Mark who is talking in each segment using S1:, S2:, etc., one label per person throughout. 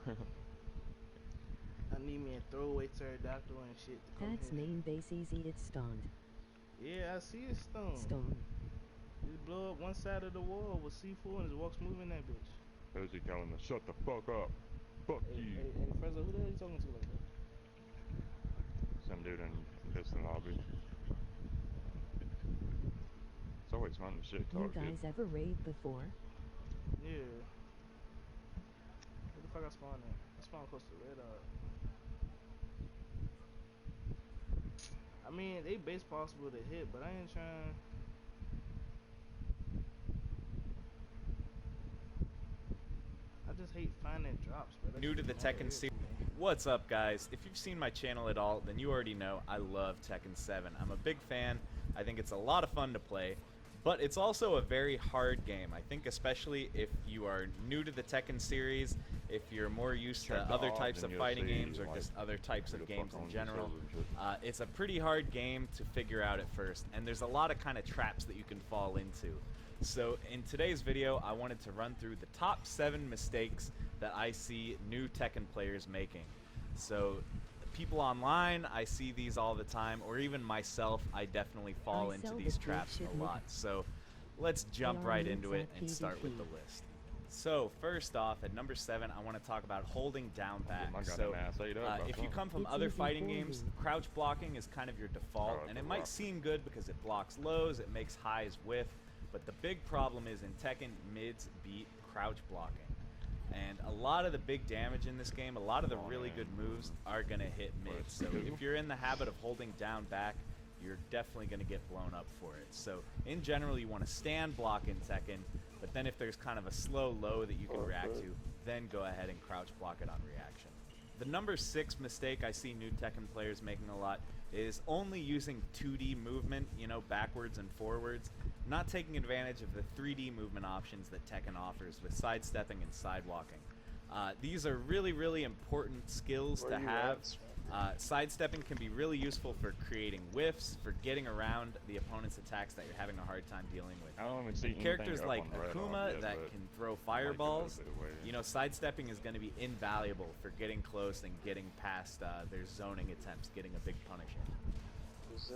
S1: I need me a throwaway pterodactyl and shit to come
S2: That's
S1: here.
S2: main base easy, it's stoned.
S1: Yeah, I see it stone.
S2: Stone.
S1: Just blow up one side of the wall with C4 and just walks moving that bitch.
S3: Who's he telling to shut the fuck up? Fuck
S1: Hey,
S3: you.
S1: hey, Frezzo, who the hell you talking to like that?
S3: Some dude in Piston Lobby. It's always fun to shit
S2: You
S3: talk,
S2: guys
S3: dude.
S2: ever raid before?
S1: Yeah. Where the fuck I spawned at? I spawned close to Red Dot. I mean, they base possible to hit, but I ain't trying. I just hate finding drops, bro.
S4: New to the Tekken series. What's up, guys? If you've seen my channel at all, then you already know I love Tekken 7. I'm a big fan. I think it's a lot of fun to play, but it's also a very hard game. I think especially if you are new to the Tekken series, if you're more used to other types of fighting games or just other types of games in general, it's a pretty hard game to figure out at first, and there's a lot of kind of traps that you can fall into. So in today's video, I wanted to run through the top 7 mistakes that I see new Tekken players making. So people online, I see these all the time, or even myself, I definitely fall into these traps a lot. So let's jump right into it and start with the list. So first off, at number 7, I want to talk about holding down back. So if you come from other fighting games, crouch blocking is kind of your default, and it might seem good because it blocks lows, it makes highs whiff, but the big problem is in Tekken, mids beat crouch blocking. And a lot of the big damage in this game, a lot of the really good moves are going to hit mid. So if you're in the habit of holding down back, you're definitely going to get blown up for it. So in general, you want to stand block in Tekken, but then if there's kind of a slow low that you can react to, then go ahead and crouch block it on reaction. The number 6 mistake I see new Tekken players making a lot is only using 2D movement, you know, backwards and forwards, not taking advantage of the 3D movement options that Tekken offers with sidestepping and sidewalking. These are really important skills to have. Sidestepping can be really useful for creating whiffs, for getting around the opponent's attacks that you're having a hard time dealing with.
S3: I don't even see
S4: Characters like Akuma that can throw fireballs, you know, sidestepping is going to be invaluable for getting close and getting past their zoning attempts, getting a big punish in.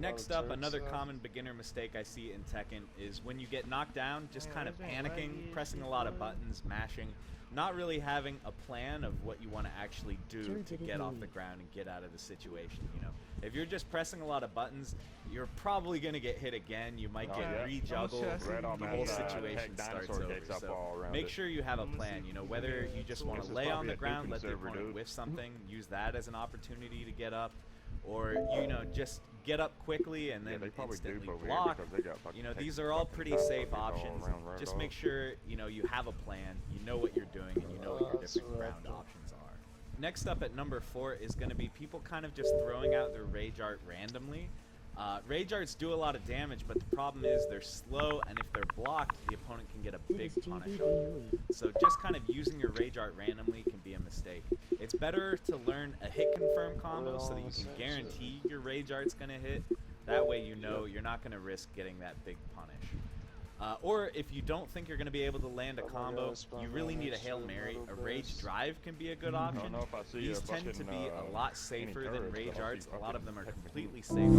S4: Next up, another common beginner mistake I see in Tekken is when you get knocked down, just kind of panicking, pressing a lot of buttons, mashing, not really having a plan of what you want to actually do to get off the ground and get out of the situation, you know. If you're just pressing a lot of buttons, you're probably going to get hit again, you might get re-juggled, the whole situation starts over. So make sure you have a plan, you know, whether you just want to lay on the ground, let the opponent whiff something, use that as an opportunity to get up, or, you know, just get up quickly and then instantly block. You know, these are all pretty safe options. Just make sure, you know, you have a plan, you know what you're doing, and you know what your different ground options are. Next up at number 4 is going to be people kind of just throwing out their rage art randomly. Rage arts do a lot of damage, but the problem is they're slow, and if they're blocked, the opponent can get a big punish on them. So just kind of using your rage art randomly can be a mistake. It's better to learn a hit confirm combo so that you can guarantee your rage art's going to hit. That way you know you're not going to risk getting that big punish. Or if you don't think you're going to be able to land a combo, you really need a Hail Mary. A Rage Drive can be a good option. These tend to be a lot safer than Rage Arts. A lot of them are completely safe.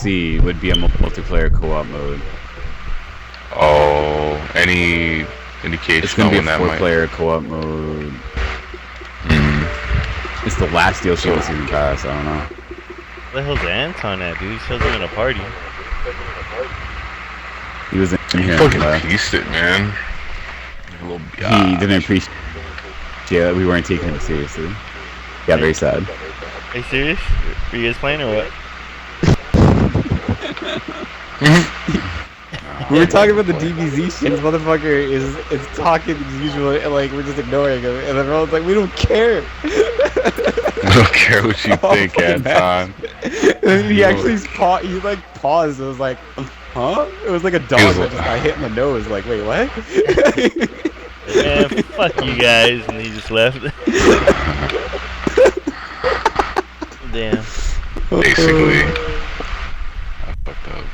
S5: see would be a multiplayer co-op mode.
S3: Oh, any indication
S5: It's gonna be a
S3: on when that might?
S5: 4-player co-op mode.
S3: Mm.
S5: It's the last DLC of the season pass. I don't know.
S6: Where the hell's Anton at, dude? He shows up in a party.
S5: He was in here.
S3: Fucking pieced it, man.
S5: He didn't appreciate that we weren't taking him seriously. Yeah, very sad.
S6: Are you serious? Are you guys playing or what?
S5: We were talking about the DBZ shit. This motherfucker is talking as usual, and like we're just ignoring him. And everyone's like, we don't care.
S3: I don't care what you think, Anton.
S5: And then he actually paused. It was like, huh? It was like a dog that just got hit in the nose. Like, wait, what?
S6: Yeah, fuck you guys, and he just left. Damn.
S3: Basically, I fucked up.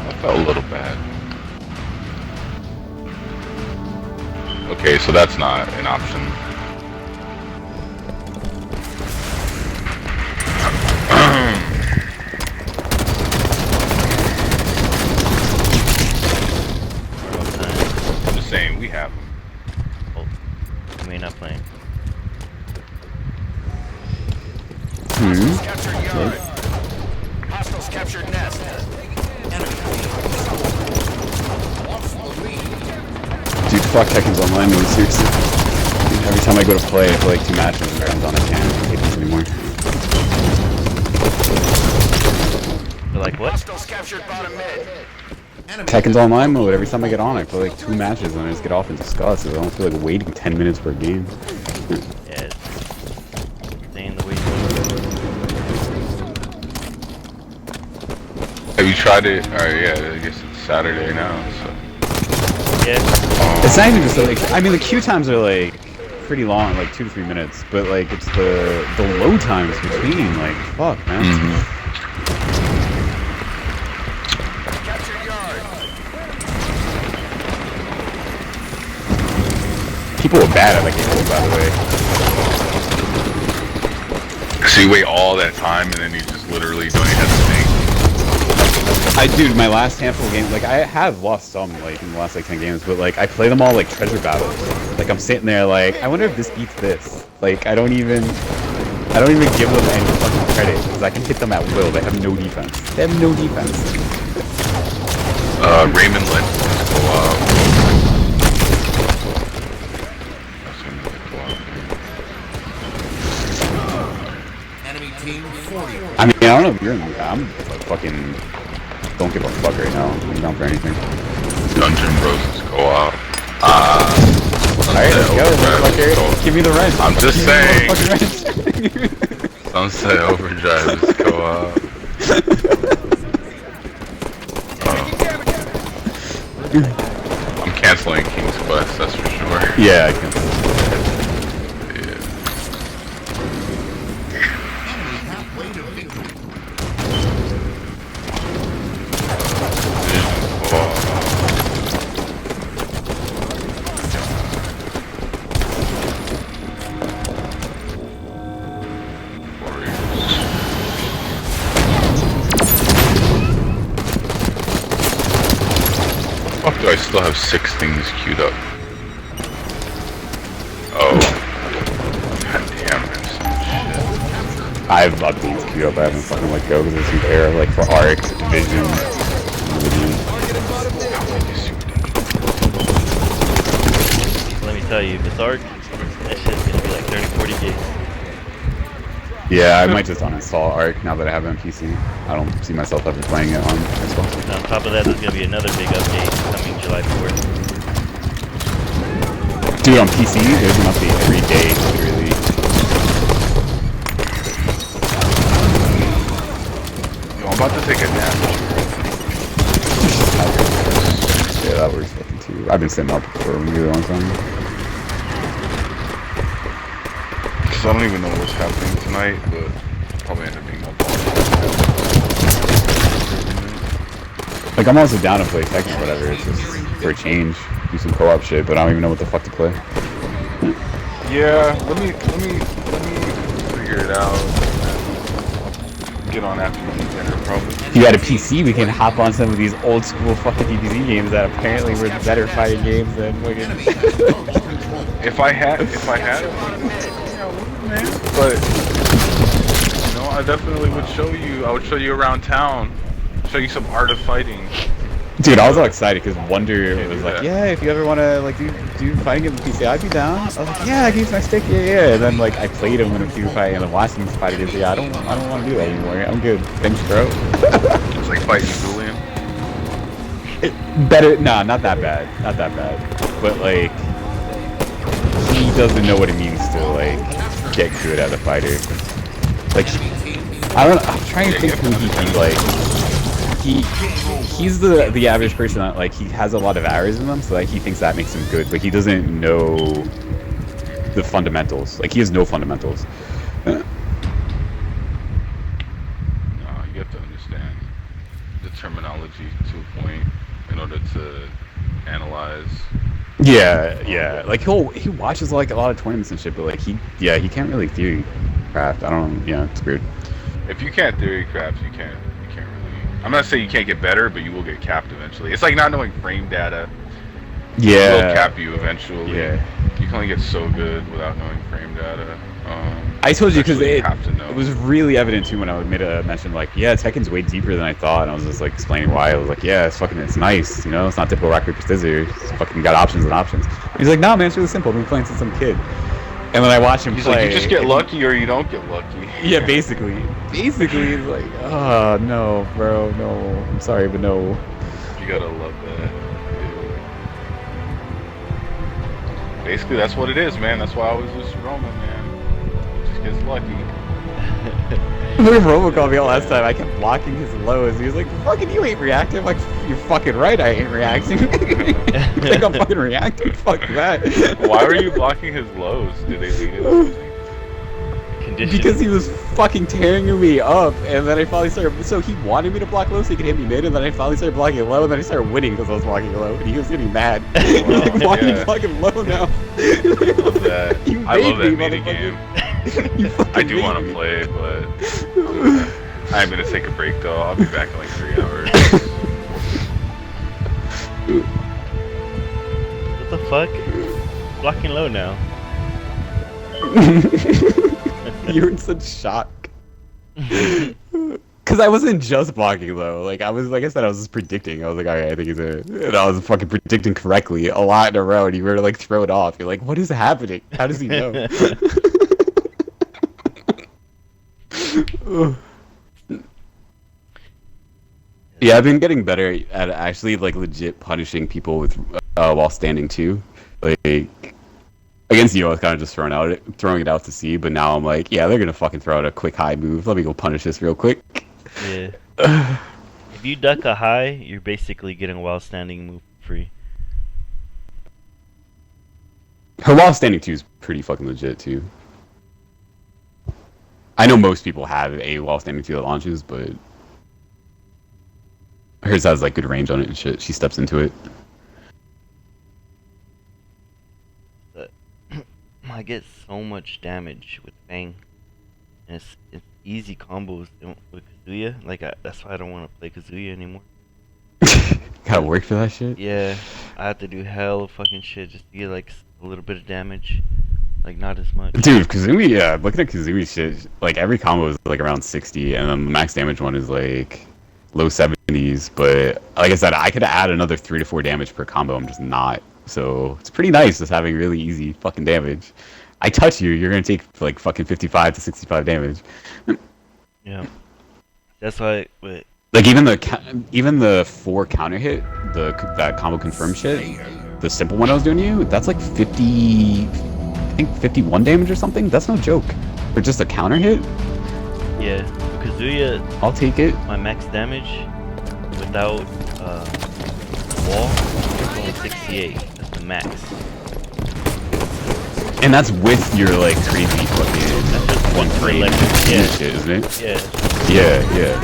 S3: I felt a little bad. Okay, so that's not an option. I'm just saying, we have them.
S6: Oh, you may not playing.
S7: Hostiles captured yard. Hostiles captured nest.
S5: Dude, fuck Tekken's online mode, seriously. Dude, every time I go to play, I feel like 2 matches and runs on, I can't hate this anymore.
S6: You're like, what?
S7: Hostiles captured bottom mid.
S5: Tekken's online mode, every time I get on, I play like 2 matches and I just get off and discuss it. I don't feel like waiting 10 minutes for a game.
S6: Yeah, it's staying the way you
S3: Have you tried it? Alright, yeah, I guess it's Saturday now, so.
S6: Yeah.
S5: It's not even just like, I mean the queue times are like pretty long, like 2 to 3 minutes, but like it's the load times between, like, fuck, man.
S7: Captured yard.
S5: People are bad at that game, by the way.
S3: So you wait all that time and then you just literally don't even have to think.
S5: Dude, my last handful of games, like, I have lost some, like, in the last, like, 10 games, but, like, I play them all, like, treasure battles. Like, I'm sitting there, like, I wonder if this beats this. Like, I don't even give them any fucking credit, because I can hit them at will. They have no defense. They have no defense.
S3: Raymond Lynn.
S7: Enemy team 40.
S5: I mean, I don't know if you're in the I'm, like, fucking don't give a fuck right now. I'm down for anything.
S3: Dungeon Bros is co-op.
S5: Alright, let's go, motherfucker. Give me the wrench.
S3: I'm just saying.
S5: Wrench.
S3: Sunset Overdrive is co-op. I'm canceling King's Quest, that's for sure.
S5: Yeah, I can.
S3: Fuck, do I still have 6 things queued up? Oh. God damn, man, some shit.
S5: I have updates queued up. I haven't fucking let go because there's some error, like for Arc, Division.
S6: Let me tell you, if it's ARC, that shit's gonna be like 30-40 gigs.
S5: Yeah, I might just uninstall Arc now that I have it on PC. I don't see myself ever playing it on Xbox.
S6: And on top of that, there's gonna be another big update coming July 4th.
S5: Dude, on PC, there's an update every day, literally.
S3: Yo, I'm about to take a nap.
S5: Yeah, that works fucking too. I've been sitting up for a really long time.
S3: Cause I don't even know what's happening tonight, but probably end up being up.
S5: Like, I'm also down to play Tekken or whatever. It's just for a change, do some co-op shit, but I don't even know what the fuck to play.
S3: Yeah, let me figure it out. Get on afternoon dinner probably.
S5: If you had a PC, we can hop on some of these old school fucking DBZ games that apparently were better fighting games than fucking.
S3: If I had it, man. But you know, I definitely would show you. I would show you around town. Show you some art of fighting.
S5: Dude, I was all excited because Wonder was like,
S3: that.
S5: yeah, if you ever want to like do fighting games with PC, I'd be down. I was like, yeah, I can use my stick, yeah. And then like I played him when a few fighting and then watching him fight against, yeah, I don't want to do that anymore. I'm good. Thanks, bro.
S3: It's like fighting Julian.
S5: Better, nah, not that bad, but like he doesn't know what it means to like get good at a fighter. Like I don't know, I'm trying to think who he'd be like. He's the average person that like he has a lot of hours in them, so like he thinks that makes him good, but he doesn't know the fundamentals. Like he has no fundamentals.
S3: No, you have to understand the terminology to a point in order to analyze.
S5: Yeah. Like he watches like a lot of tournaments and shit, but like he can't really theory craft. I don't. Yeah, it's weird.
S3: If you can't theory craft, you can't really. I'm not saying you can't get better, but you will get capped eventually. It's like not knowing frame data.
S5: Yeah.
S3: It will cap you eventually.
S5: Yeah.
S3: You can only get so good without knowing frame data.
S5: I told you because it
S3: have to know.
S5: was really evident too when I made a mention like, yeah, Tekken's way deeper than I thought, and I was just like explaining why. I was like, yeah, it's nice, you know, it's not typical rock paper scissors. It's fucking got options and options. And he's like, no, man, it's really simple. I've been playing since I'm a kid. And then I watch him
S3: He's
S5: play.
S3: like, you just get lucky or you don't get lucky.
S5: Yeah, basically, it's like, oh no, bro, no, I'm sorry, but no.
S3: You gotta love that. Basically, that's what it is, man. That's why I always lose to Roman, man. Just gets lucky.
S5: Look at Romo called me all last time. I kept blocking his lows. He was like, fucking you ain't reacting. I'm like, you're fucking right, I ain't reacting. You think I'm fucking reacting? Fuck that.
S3: Why were you blocking his lows? Did they lead it?
S5: Because he was fucking tearing me up, and then I finally started. So he wanted me to block low so he could hit me mid, and then I finally started blocking low, and then I started winning because I was blocking low, and he was getting mad. He's like, why are you blocking low now?
S3: I love that. I love that mini game. I do want to
S5: me.
S3: play, but I'm gonna take a break though. I'll be back in like 3 hours.
S6: What the fuck? Blocking low now.
S5: You're in such shock. Because I wasn't just blocking low. Like I said, I was just predicting. I was like, alright, I think he's and I was fucking predicting correctly a lot in a row, and you were to like throw it off. You're like, what is happening? How does he know? Yeah, I've been getting better at actually like legit punishing people with while standing too. Like against you, I was kind of just throwing it out to see, but now I'm like, yeah, they're gonna fucking throw out a quick high move. Let me go punish this real quick.
S6: Yeah. If you duck a high, you're basically getting a while standing move free.
S5: Her while standing too is pretty fucking legit too. I know most people have a while standing two that launches, but hers has like good range on it and shit. She steps into it.
S6: I get so much damage with Fang. And it's easy combos with Kazuya. Like that's why I don't want to play Kazuya anymore.
S5: Gotta work for that shit.
S6: Yeah, I have to do hell of fucking shit just to get like a little bit of damage. Like not as much.
S5: Dude, Kazumi, looking at Kazumi shit, like every combo is like around 60, and then the max damage one is like low 70s. But like I said, I could add another 3 to 4 damage per combo. I'm just not. So it's pretty nice just having really easy fucking damage. I touch you, you're gonna take like fucking 55 to 65 damage.
S6: Yeah. That's why. Wait.
S5: Like even the 4 counter hit, that combo confirm shit, the simple one I was doing to you, that's like 50. I think 51 damage or something. That's no joke. For just a counter hit.
S6: Yeah, Kazuya.
S5: I'll take it.
S6: My max damage without wall is only 68. That's the max.
S5: And that's with your like crazy fucking
S6: That's just
S5: one frame
S6: yeah.
S5: shit, isn't it?
S6: Yeah.
S5: Yeah.
S6: Yeah.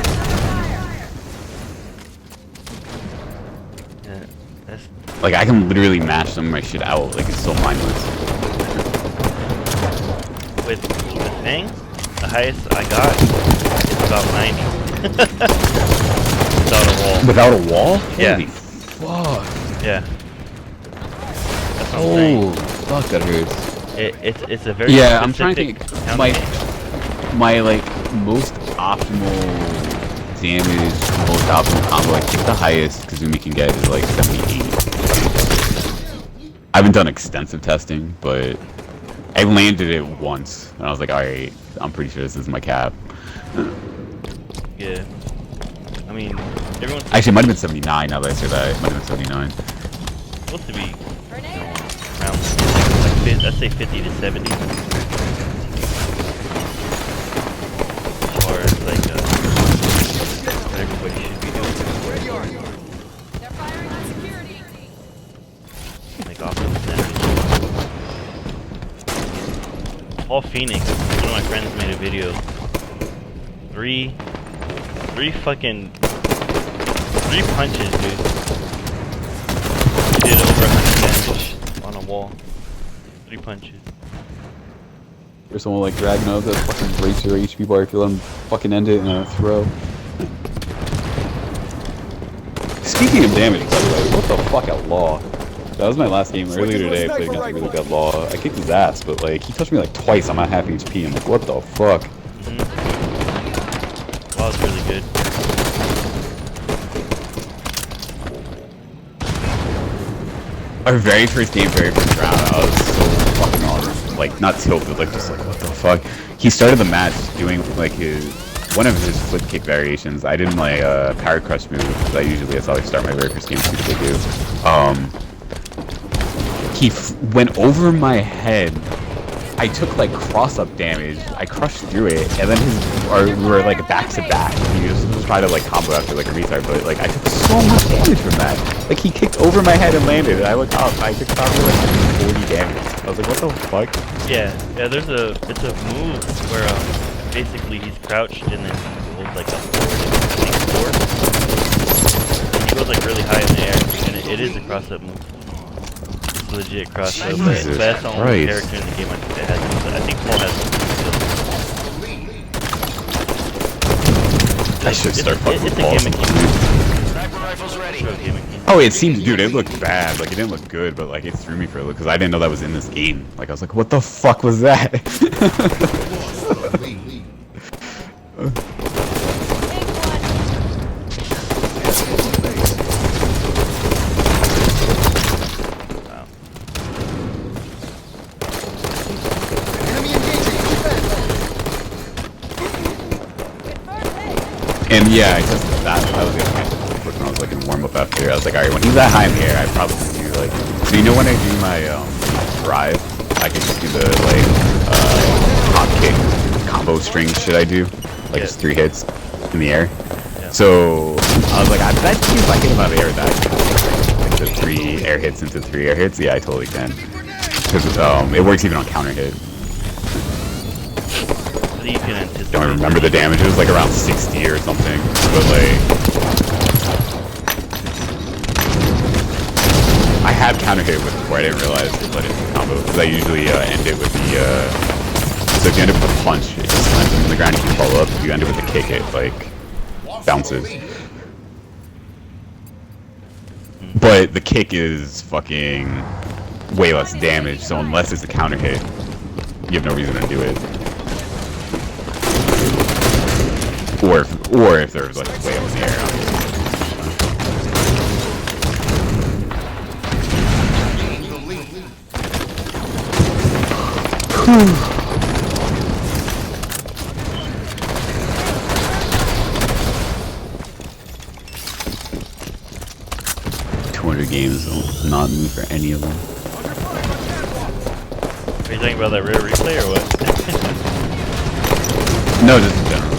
S6: That's
S5: Like I can literally mash some of my shit out. Like it's so mindless.
S6: with Fang, the highest I got is about 90. Without a wall.
S5: Without a wall?
S6: Yeah.
S5: Holy fuck.
S6: Yeah. That's what I'm saying.
S5: Oh, fuck, that hurts.
S6: It's a very
S5: Yeah, I'm trying to
S6: specific
S5: think.
S6: counter
S5: My
S6: game.
S5: like most optimal damage, most optimal combo. I think the highest Kazumi can get is like 78. I haven't done extensive testing, but I landed it once, and I was like, alright, I'm pretty sure this is my cap.
S6: Yeah. I mean, everyone's
S5: Actually, it might have been 79 now that I say that. It might have been 79.
S6: supposed to be around, like, I'd say 50 to 70. As far as, like, what everybody should be doing.
S8: They're firing on security.
S6: Like, offensive damage. Paul Phoenix, one of my friends made a video. Three punches, dude. He did over 100 damage on a wall. 3 punches.
S5: Or someone like dragging out that fucking breaks your HP bar if you let him fucking end it in a throw. Speaking of damage, by the way, what the fuck at Law? That was my last game earlier today. I played against a really good Law. I kicked his ass, but like he touched me like twice. I'm at half HP. I'm like, what the fuck?
S6: Law's really good.
S5: Our very first game, very first round, I was so fucking on, like, not tilted, like, just like, what the fuck? He started the match doing, like, one of his flip kick variations. I didn't, like, power crush move, because that's how I start my very first game, typically do. He went over my head. I took, like, cross-up damage. I crushed through it, and then we were, like, back-to-back. He just tried to, like, combo after, like, a retard, but, like, I took so much damage from that. Like, he kicked over my head and landed, and I looked up. I took probably, like, 40 damage. I was like, what the fuck?
S6: Yeah, it's a move where basically he's crouched and then he holds like a forward. And he goes like really high in the air, and it is a cross-up move. It's legit cross-up, but that's the only character in the game I think that has it. I think Paul has it.
S5: I should start fucking with
S6: It's a
S5: balls.
S6: gimmicky.
S7: Sniper rifles ready.
S6: It's real gimmicky.
S5: Oh, it seemed, dude, it looked bad. Like, it didn't look good, but, like, it threw me for a look, because I didn't know that was in this game. Like, I was like, what the fuck was that? And yeah, I tested that. That was the other match when I was like in warm up after. I was like, alright, when he's that high in the air, I probably do like. So you know when I do my drive, I can just do the like hop kick combo string shit I do, like just 3 hits in the air.
S6: Yeah.
S5: So I was like, I bet you if I hit him out of the air, that like the 3 air hits into 3 air hits. Yeah, I totally can. Because it works even on counter hit.
S6: You can anticipate.
S5: Don't remember the damage. It was like around 60 or something. But like, I had counter hit with before. I didn't realize it let it combo because I usually end it with the. So if you end it with a punch, it just lands on the ground. You can follow up. If you end it with a kick, it like bounces. But the kick is fucking way less damage. So unless it's a counter hit, you have no reason to do it. Or if there's like way up in the air. Whew. 200 games, I'll not move for any of them.
S6: Are you talking about that rare replay or what?
S5: No, just in general.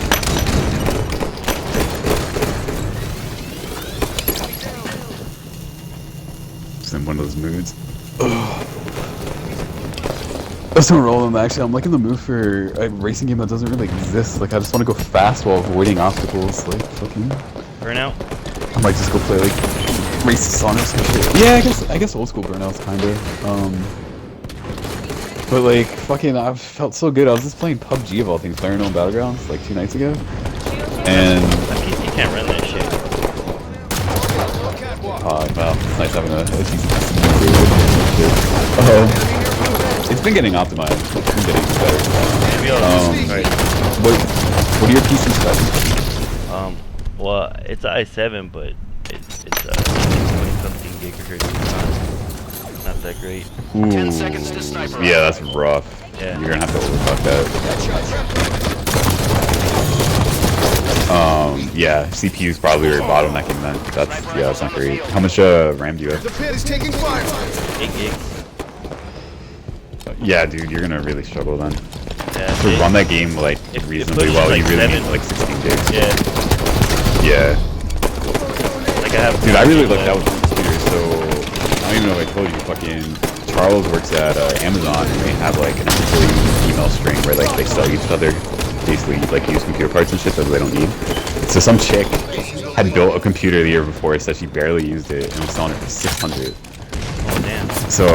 S5: In one of those moods. That's not roll them actually. I'm like in the mood for a racing game that doesn't really exist. Like I just want to go fast while avoiding obstacles. Like fucking.
S6: Burnout?
S5: I might just go play like Race Sonic or some shit. Yeah, I guess old school Burnouts kinda. But like, fucking, I felt so good. I was just playing PUBG of all things, PlayerUnknown Battlegrounds, like 2 nights ago. And
S6: My PC can't run that shit.
S5: well, it's nice having a PC. It's been getting optimized. It's been getting better.
S6: Maybe I'll right.
S5: What are your PC specs?
S6: Well, it's an i7, but it's 20-something gigahertz. It's not that great.
S5: Ooh,
S7: 10 seconds to sniper.
S5: yeah, that's rough.
S6: Yeah.
S5: You're gonna have to overclock that. Yeah, CPU's probably your bottlenecking then. That's not great. How much RAM do you have?
S9: The pit is taking fire.
S6: 8 gigs.
S5: Yeah, dude, you're gonna really struggle then.
S6: Yeah.
S5: To run that game like
S6: it
S5: reasonably
S6: pushes,
S5: well,
S6: like,
S5: you really
S6: 7.
S5: need like 16 gigs.
S6: Yeah.
S5: Yeah.
S6: Like I have.
S5: Dude, I really looked out with the computer, so I don't even know if I told you. Fucking Charles works at Amazon, and they have like an employee email string where like they sell each other basically like used computer parts and shit that they don't need. So some chick had built a computer the year before, said she barely used it, and was selling it for 600.
S6: Oh damn.
S5: So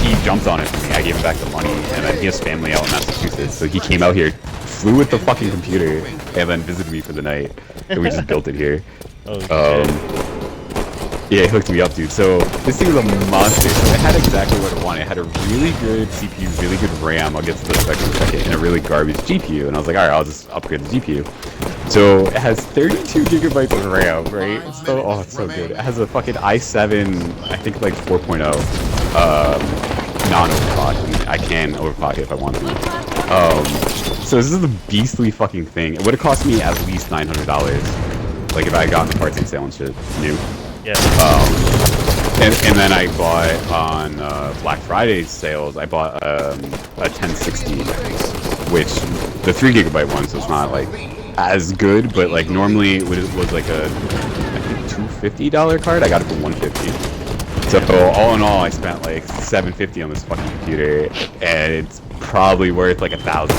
S5: he jumped on it for me. I gave him back the money, and then he has family out in Massachusetts, so he came out here, flew with the fucking computer, and then visited me for the night. And we just built it here.
S6: Oh shit.
S5: Yeah, it hooked me up, dude. So this thing was a monster. So it had exactly what I wanted. It had a really good CPU, really good RAM. I'll get to the specs in a second, and a really garbage GPU. And I was like, all right, I'll just upgrade the GPU. So it has 32 gigabytes of RAM, right? So it's so good. It has a fucking i7, I think like 4.0, non-overclock. I can overclock it if I want to. So this is the beastly fucking thing. It would have cost me at least $900, like if I had gotten the parts on sale and shit new.
S6: Yeah.
S5: And then I bought on Black Friday sales. I bought a 1060, which the 3 gigabyte one, so it's not like as good, but like normally it was like a I think $250 card. I got it for $150. So all in all, I spent like $750 on this fucking computer, and it's probably worth like $1,000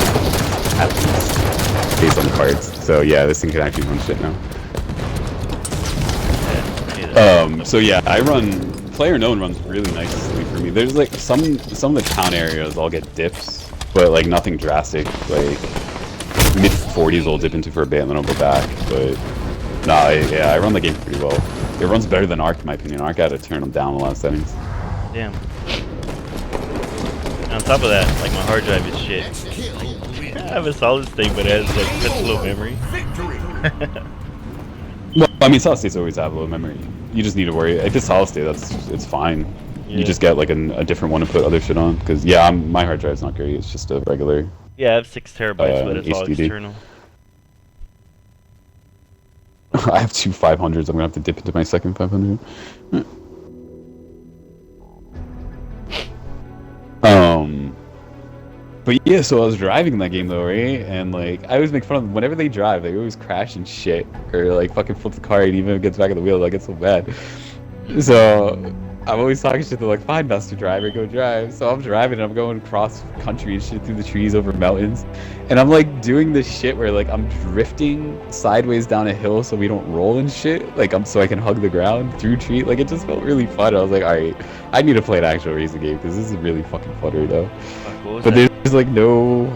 S5: at least based on the cards. So yeah, this thing can actually run shit now. So yeah, I run PlayerUnknown runs really nicely for me. There's like some of the town areas I'll get dips, but like nothing drastic. Like mid 40s I'll dip into for a bit and then I'll go back. But nah, I run the game pretty well. It runs better than Ark in my opinion. Ark, I had to turn them down a lot of settings.
S6: Damn. And on top of that, like my hard drive is shit. Like, I have a solid state, but it has like such low memory.
S5: Well, I mean, solid states always have low memory. You just need to worry. If it's solid state, it's fine. Yeah. You just get like a different one to put other shit on. Because yeah, my hard drive's not great. It's just a regular.
S6: Yeah, I have 6 terabytes, but it's all
S5: HDD.
S6: external.
S5: I have 2 500s. I'm gonna have to dip into my second 500. But yeah, so I was driving in that game though, right? And like, I always make fun of them. Whenever they drive, they always crash and shit. Or like fucking flip the car and even if it gets back on the wheel, like it's so bad. So I'm always talking shit to like, fine, master driver, go drive. So I'm driving and I'm going cross country and shit through the trees over mountains. And I'm like doing this shit where like I'm drifting sideways down a hill so we don't roll and shit. Like so I can hug the ground through tree. Like it just felt really fun. I was like, alright, I need to play an actual racing game because this is really fucking fun right now. But there's like no...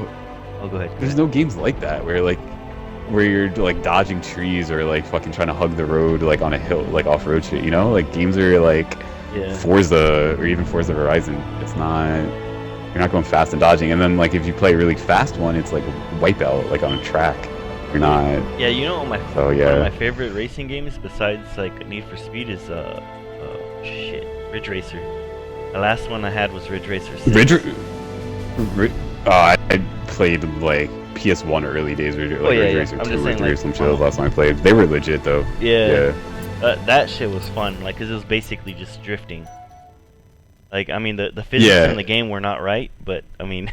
S6: Oh, go ahead.
S5: There's no games like that where you're like dodging trees or like fucking trying to hug the road like on a hill, like off-road shit, you know? Like games are like Forza or even Forza Horizon. It's not... You're not going fast and dodging. And then like if you play a really fast one, it's like Wipeout, like on a track. You're not...
S6: Yeah, you know what
S5: one
S6: of my favorite racing games besides like Need for Speed is Ridge Racer. The last one I had was Ridge Racer 6.
S5: I played like PS1 early days, like Ridge Racer 2 or 3 or some shit. Was the last time I played. They were legit though.
S6: Yeah. That shit was fun, like, cause it was basically just drifting. Like, I mean, the physics in the game were not right, but I mean,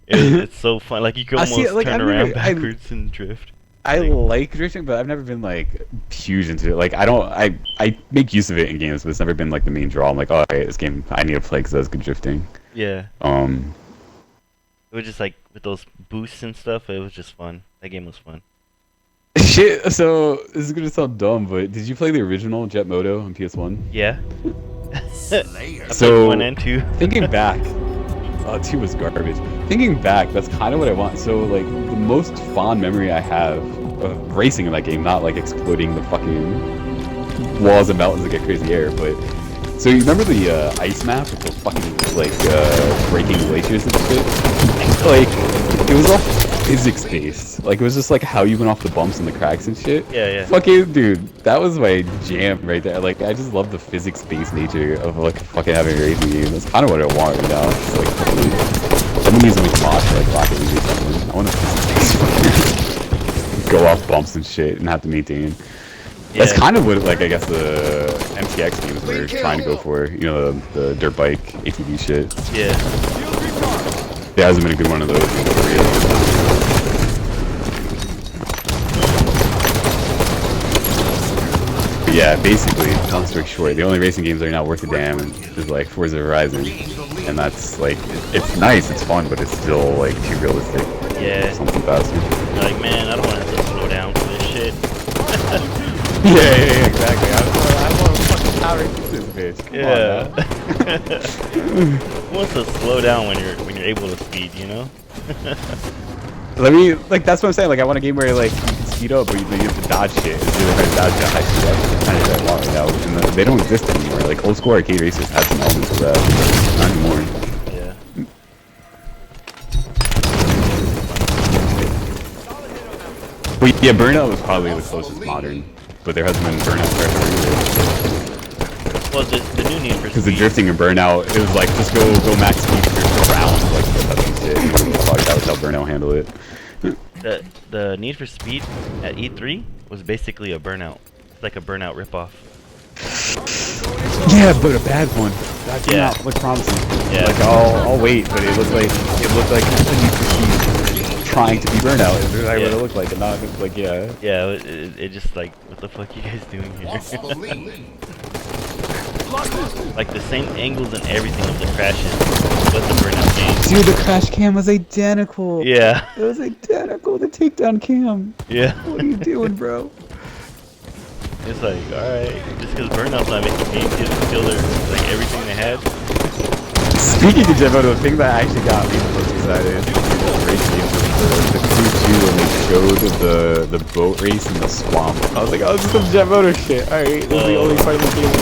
S6: it's so fun. Like, you can almost turn around backwards and drift.
S5: I like drifting, but I've never been like huge into it. Like, I make use of it in games, but it's never been like the main draw. I'm like, oh, this game I need to play because that's good drifting.
S6: Yeah. It was just like with those boosts and stuff. It was just fun. That game was fun.
S5: Shit. So this is gonna sound dumb, but did you play the original Jet Moto on PS1?
S6: Yeah.
S5: So
S6: 1 and 2.
S5: thinking back, 2 was garbage. Thinking back, that's kind of what I want. So like the most fond memory I have of racing in that game, not like exploding the fucking walls and mountains that get crazy air, but so you remember the ice map with the fucking like breaking glaciers and shit? Like it was all physics based. Like it was just like how you went off the bumps and the cracks and shit.
S6: Yeah.
S5: Fucking dude, that was my jam right there. Like I just love the physics based nature of like fucking having a racing game. That's kind of what I want right now. It's like someone needs to make mods like Rocket League or something. I want to go off bumps and shit and have to maintain.
S6: Yeah.
S5: That's kind of what, like, I guess the MTX games were trying to go for. You know, the dirt bike, ATV shit.
S6: Yeah.
S5: There hasn't been a good one of those for real. But yeah, basically, long story short, the only racing games that are not worth a damn is like Forza Horizon, and that's like, it's nice, it's fun, but it's still like too realistic.
S6: Yeah.
S5: Something faster.
S6: Like, man, I don't want to have to slow down for this shit.
S5: Yeah, exactly. I want to fucking power this bitch. Come on,
S6: Yeah. Who wants to slow down when you're able to speed, you know?
S5: Let me, like, that's what I'm saying. Like, I want a game where, like, you can speed up, but you have to dodge shit. It's really hard to dodge at high speed. That's kind of what I want right now. And they don't exist anymore. Like, old school arcade races had some elements of that. Not anymore.
S6: Yeah.
S5: But yeah, Burnout was probably the closest modern. But there hasn't been Burnout forever either.
S6: Well, the new Need for Speed.
S5: Because the drifting in Burnout, it was like, just go max speed drift around, like, that's some shit. Fuck, that was how Burnout handled it.
S6: The Need for Speed at E3 was basically a Burnout. It's like a Burnout ripoff.
S5: Yeah, but a bad one. That came
S6: Yeah.
S5: out looked promising.
S6: Yeah.
S5: Like I'll wait, but it looked like Need for Speed trying to be Burnout. Is really what it looked like, and not like yeah.
S6: Yeah, it just like, what the fuck you guys doing here? Like the same angles and everything of the crashes was the Burnout game.
S5: Dude, the crash cam was identical.
S6: Yeah.
S5: It was identical. The takedown cam.
S6: Yeah.
S5: What are you doing, bro?
S6: It's like, alright, just because Burnout's not making games, you have to kill like everything they had.
S5: Speaking of Jeff, the thing that actually got me the most excited is the race games was the Crew 2 when they showed the boat race in the swamp. I was like, oh, this is some Jeff Motor shit. Alright, this is the only part of the game.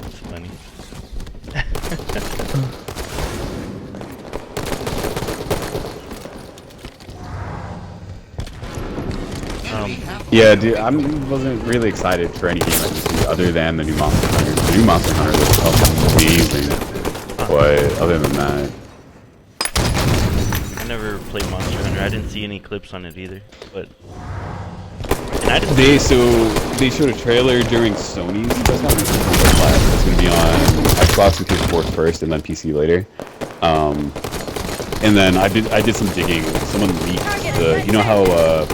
S6: It's funny.
S5: Yeah, dude, I wasn't really excited for any game I could see other than the new Monster Hunter. The new Monster Hunter was amazing, but other than that...
S6: I never played Monster Hunter. I didn't see any clips on it either, but... And I didn't
S5: They showed a trailer during Sony's press conference. It's going to be on Xbox and PS4 first, and then PC later. And then I did some digging. Someone leaked the, you know how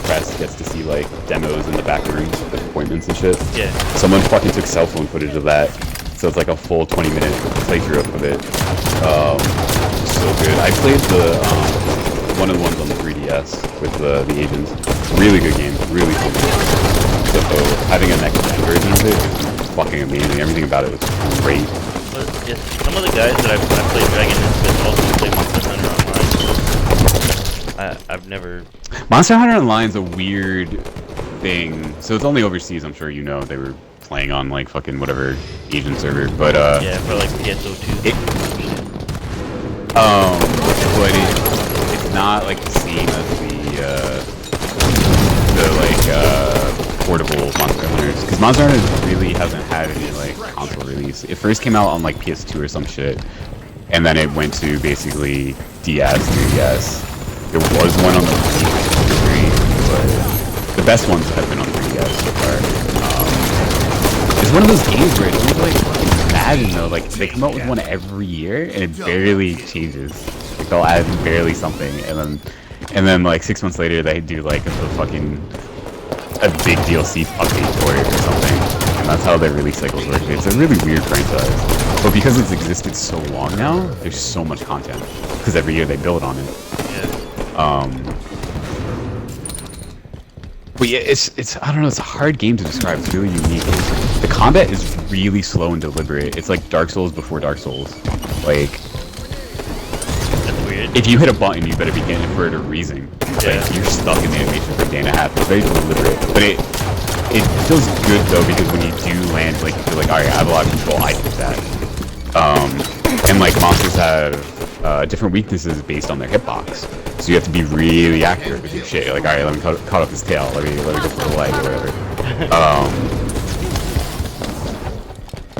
S5: press gets to see like demos in the back rooms with appointments and shit?
S6: Yeah.
S5: Someone fucking took cell phone footage of that. So it's like a full 20-minute playthrough of it. So good. I played the one of the ones on the 3DS with the agents. Really good game. Really fun. So having a next-gen version of it is fucking amazing. Everything about it was great.
S6: But yeah, some of the guys that I've played Dragon with also play Monster Hunter Online. I've never...
S5: Monster Hunter Online is a weird thing. So it's only overseas, I'm sure you know. They were playing on like fucking whatever Asian server, but
S6: yeah, for like PSO2.
S5: But it's not like the same as the portable Monster Hunters, because Monster Hunter really hasn't had any like console release. It first came out on like PS2 or some shit, and then it went to basically DS, 3DS. There was one on the 3, but the best ones have been on 3DS so far. It's one of those games where it's like imagine though, like they come out with one every year and it barely changes. Like they'll add barely something, and then like 6 months later they do like a big DLC update for it or something, and that's how their release cycles work. It's a really weird franchise, but because it's existed so long now, there's so much content because every year they build on it. But yeah, it's I don't know, it's a hard game to describe. It's really unique. the combat is really slow and deliberate. It's like Dark Souls before Dark Souls. Like,
S6: That's weird.
S5: if you hit a button, you better be getting it for it a reason.
S6: Yeah.
S5: Like, you're stuck in the animation for a day and a half. It's very deliberate, but it feels good though, because when you do land, like, you feel like, alright, I have a lot of control, I did that. And like, monsters have different weaknesses based on their hitbox, so you have to be really accurate with your shit. You're like, alright, let me cut off his tail, let me go for the leg or whatever.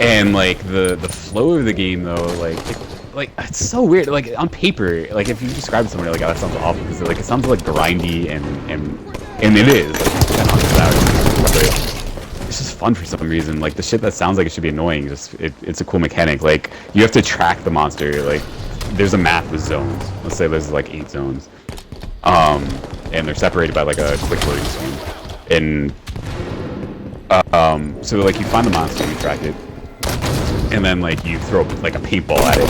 S5: And like the flow of the game though, like it's so weird. Like on paper, like if you describe it to somebody, like, oh, that sounds awful, because like it sounds like grindy and it is. Like, but it's just fun for some reason. Like the shit that sounds like it should be annoying, it's a cool mechanic. Like you have to track the monster. Like there's a map with zones. Let's say there's like 8 zones, and they're separated by like a quick loading screen. And so like you find the monster, you track it. And then like you throw like a paintball at it,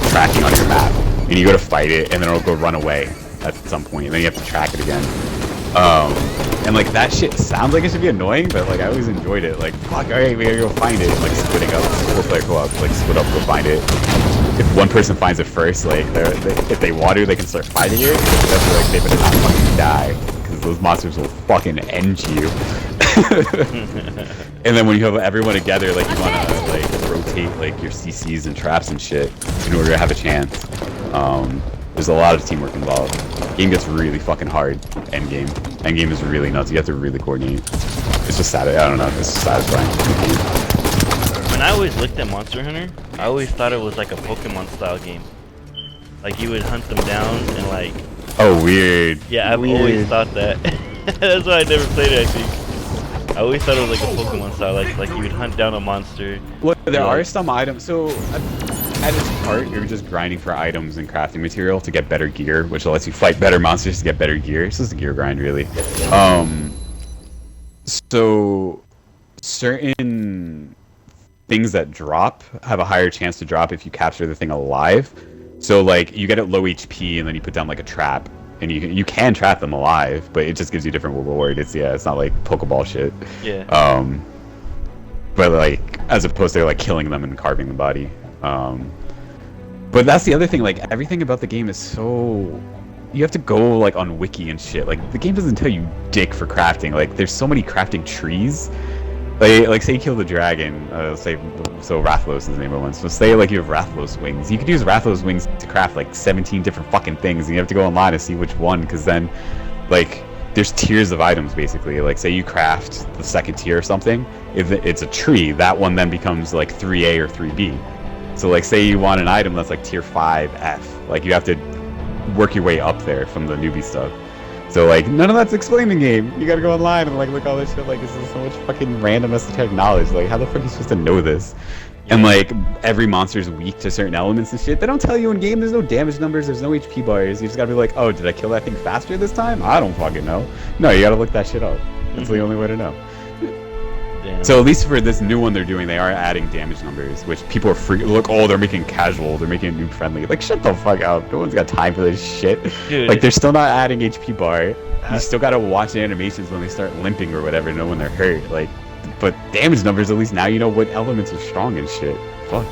S5: tracking on your map, and you go to fight it, and then it'll go run away at some point, and then you have to track it again. And like that shit sounds like it should be annoying, but like I always enjoyed it. Like, fuck, alright, we gotta go find it. Like splitting up, 4-player co-op, like split up, go find it. If one person finds it first, like if they want to, they can start fighting it. That's like they better not fucking die, because those monsters will fucking end you. And then when you have everyone together, like you wanna like rotate like your CCs and traps and shit in order to have a chance. There's a lot of teamwork involved. Game gets really fucking hard. Endgame. Endgame is really nuts. You have to really coordinate. It's just sad. I don't know. It's satisfying.
S6: When I always looked at Monster Hunter, I always thought it was like a Pokemon style game. Like you would hunt them down and like.
S5: Oh, weird.
S6: Yeah, I've always thought that. That's why I never played it, I think. I always thought it was like a Pokemon style, like you would hunt down a monster.
S5: Well, there are some items. So at its heart, you're just grinding for items and crafting material to get better gear, which lets you fight better monsters to get better gear. It's just a gear grind, really. So certain things that drop have a higher chance to drop if you capture the thing alive. So like you get it low HP and then you put down like a trap, and you can trap them alive, but it just gives you a different reward. It's not like Pokeball shit.
S6: Yeah.
S5: But like as opposed to like killing them and carving the body. But that's the other thing. Like everything about the game is so. You have to go like on wiki and shit. Like the game doesn't tell you dick for crafting. Like there's so many crafting trees. Like say you kill the dragon, say so Rathlos is the name of one. So say like you have Rathlos wings. You could use Rathlos wings to craft like 17 different fucking things, and you have to go online to see which one, because then like there's tiers of items basically. Like say you craft the second tier or something, if it's a tree, that one then becomes like 3A or 3B. So like say you want an item that's like tier 5F, like you have to work your way up there from the newbie stuff. So like none of that's explained in the game. You gotta go online and like look all this shit. Like this is so much fucking random esoteric knowledge. Like how the fuck are you supposed to know this? And like every monster's weak to certain elements and shit. They don't tell you in game. There's no damage numbers. There's no HP bars. You just gotta be like, oh, did I kill that thing faster this time? I don't fucking know. No, you gotta look that shit up. That's the only way to know.
S6: Damn.
S5: So at least for this new one they're doing, they are adding damage numbers, which people are free. Look, oh, they're making it casual. They're making it noob friendly. Like shut the fuck up. No one's got time for this shit.
S6: Dude,
S5: like they're still not adding HP bar. You still gotta watch the animations when they start limping or whatever to know when they're hurt. Like, but damage numbers, at least now you know what elements are strong and shit. Fuck.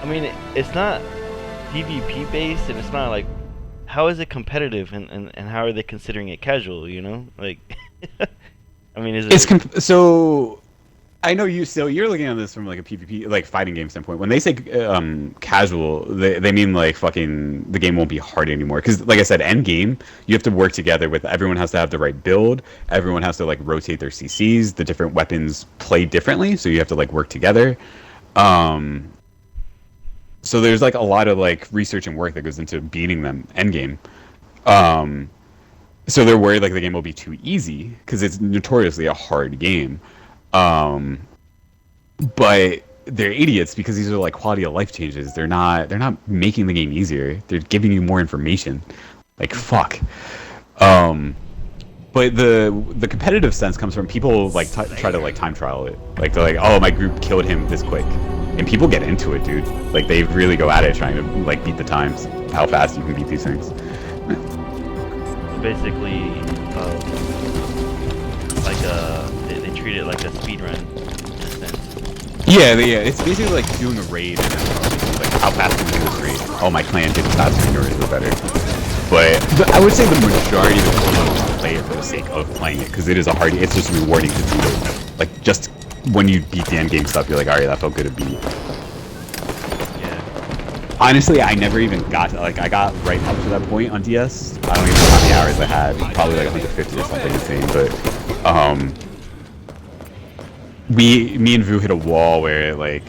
S6: I mean, it's not PvP based, and it's not like, how is it competitive, and how are they considering it casual? You know, like, I mean, is it?
S5: It's so. I know you. So you're looking at this from like a PvP, like fighting game standpoint. When they say casual, they mean like fucking the game won't be hard anymore. Because like I said, end game, you have to work together with. Everyone has to have the right build. Everyone has to like rotate their CCs. The different weapons play differently, so you have to like work together. So there's like a lot of like research and work that goes into beating them end game. So they're worried like the game will be too easy because it's notoriously a hard game. But they're idiots because these are like quality of life changes. They're not making the game easier. They're giving you more information. Like fuck. But the competitive sense comes from people like try to like time trial it. Like they're like, oh, my group killed him this quick, and people get into it, dude. Like they really go at it trying to like beat the times, how fast you can beat these things.
S6: Basically, like they treat it like a speed run.
S5: Yeah, it's basically like doing a raid and then like how fast can you do this raid? Oh, my clan did it faster than yours, or better. But I would say the majority of the people play it for the sake of playing it, because it is a hard. It's just rewarding to do it. Like just when you beat the end game stuff, you're like, alright, that felt good to beat.
S6: Yeah.
S5: Honestly, I never even got to, like, I got right up to that point on DS. I don't even know how many hours I had. Probably like 150 or something insane. But me and Vu hit a wall where like,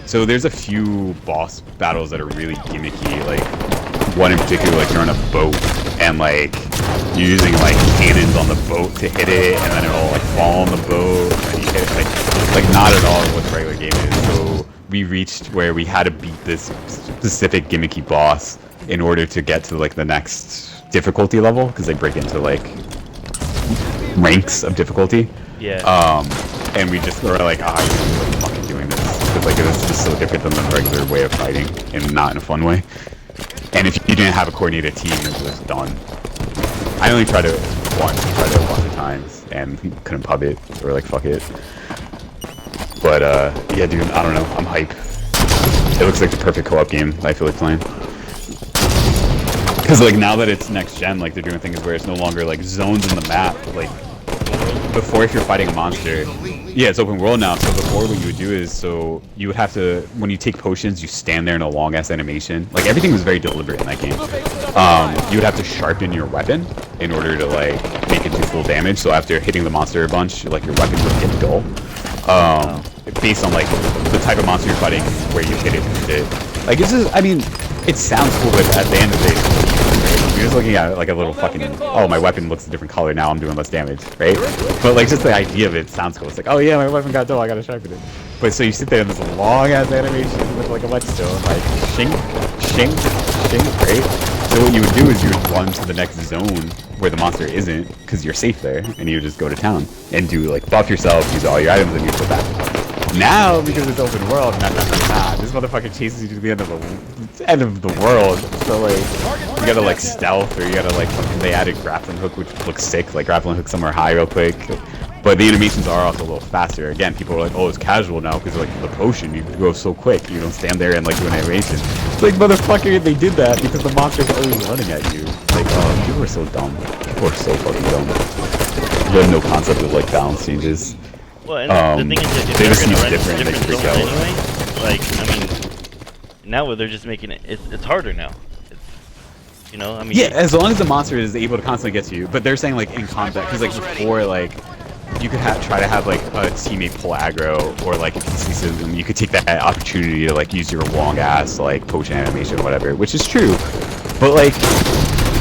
S5: so there's a few boss battles that are really gimmicky. Like one in particular, like you're on a boat and like you're using like cannons on the boat to hit it, and then it'll like fall on the boat and you hit it like not at all what the regular game is. So we reached where we had to beat this specific gimmicky boss in order to get to like the next difficulty level, because they break into like ranks of difficulty.
S6: Yeah.
S5: And we just were like, ah, you're really fucking doing this, because like it's just so different than the regular way of fighting, and not in a fun way. And if you didn't have a coordinated team, it was done. I only tried it once, tried it a bunch of times, and couldn't pub it, so we're like, fuck it. But yeah, dude, I don't know, I'm hype. It looks like the perfect co-op game I feel like playing. Because like now that it's next gen, like they're doing things where it's no longer like zones in the map. Like before, if you're fighting a monster, yeah, it's open world now. So before, what you would do is, so you would have to, when you take potions, you stand there in a long ass animation. Like everything was very deliberate in that game. You would have to sharpen your weapon in order to like make it do full damage. So after hitting the monster a bunch, like your weapon would get dull. Based on like the type of monster you're fighting, where you hit it and shit. Like this is, I mean, it sounds cool, but at the end of the day, you're just looking at like a little fucking, oh, my weapon looks a different color now, I'm doing less damage, right? But like just the idea of it sounds cool. It's like, oh yeah, my weapon got dull, I gotta sharpen it. But so you sit there in this long ass animation with like a whetstone, like shink, shink, shink, right? So what you would do is you would run to the next zone where the monster isn't, because you're safe there, and you would just go to town and do like buff yourself, use all your items, and you go back. Now, because it's open world, this motherfucker chases you to the end of the world. So like, you gotta like stealth, or you gotta like, they added grappling hook, which looks sick. Like grappling hook somewhere high real quick. But the animations are also a little faster. Again, people are like, oh, it's casual now because like the potion, you go so quick. You don't stand there and like do an animation. It's like, motherfucker, they did that because the monster's always running at you. Like, oh, people are so dumb. People are so fucking dumb. You have no concept of like balance changes.
S6: Well, and the thing is that if they're gonna run different zones anyway, like, I mean, now they're just making it, it's harder now. It's, you know, I mean.
S5: Yeah, as long as the monster is able to constantly get to you. But they're saying like in combat, because like before, like, you could try to have like a teammate pull aggro, or like if you see system, you could take that opportunity to like use your long ass like potion animation or whatever, which is true. But like,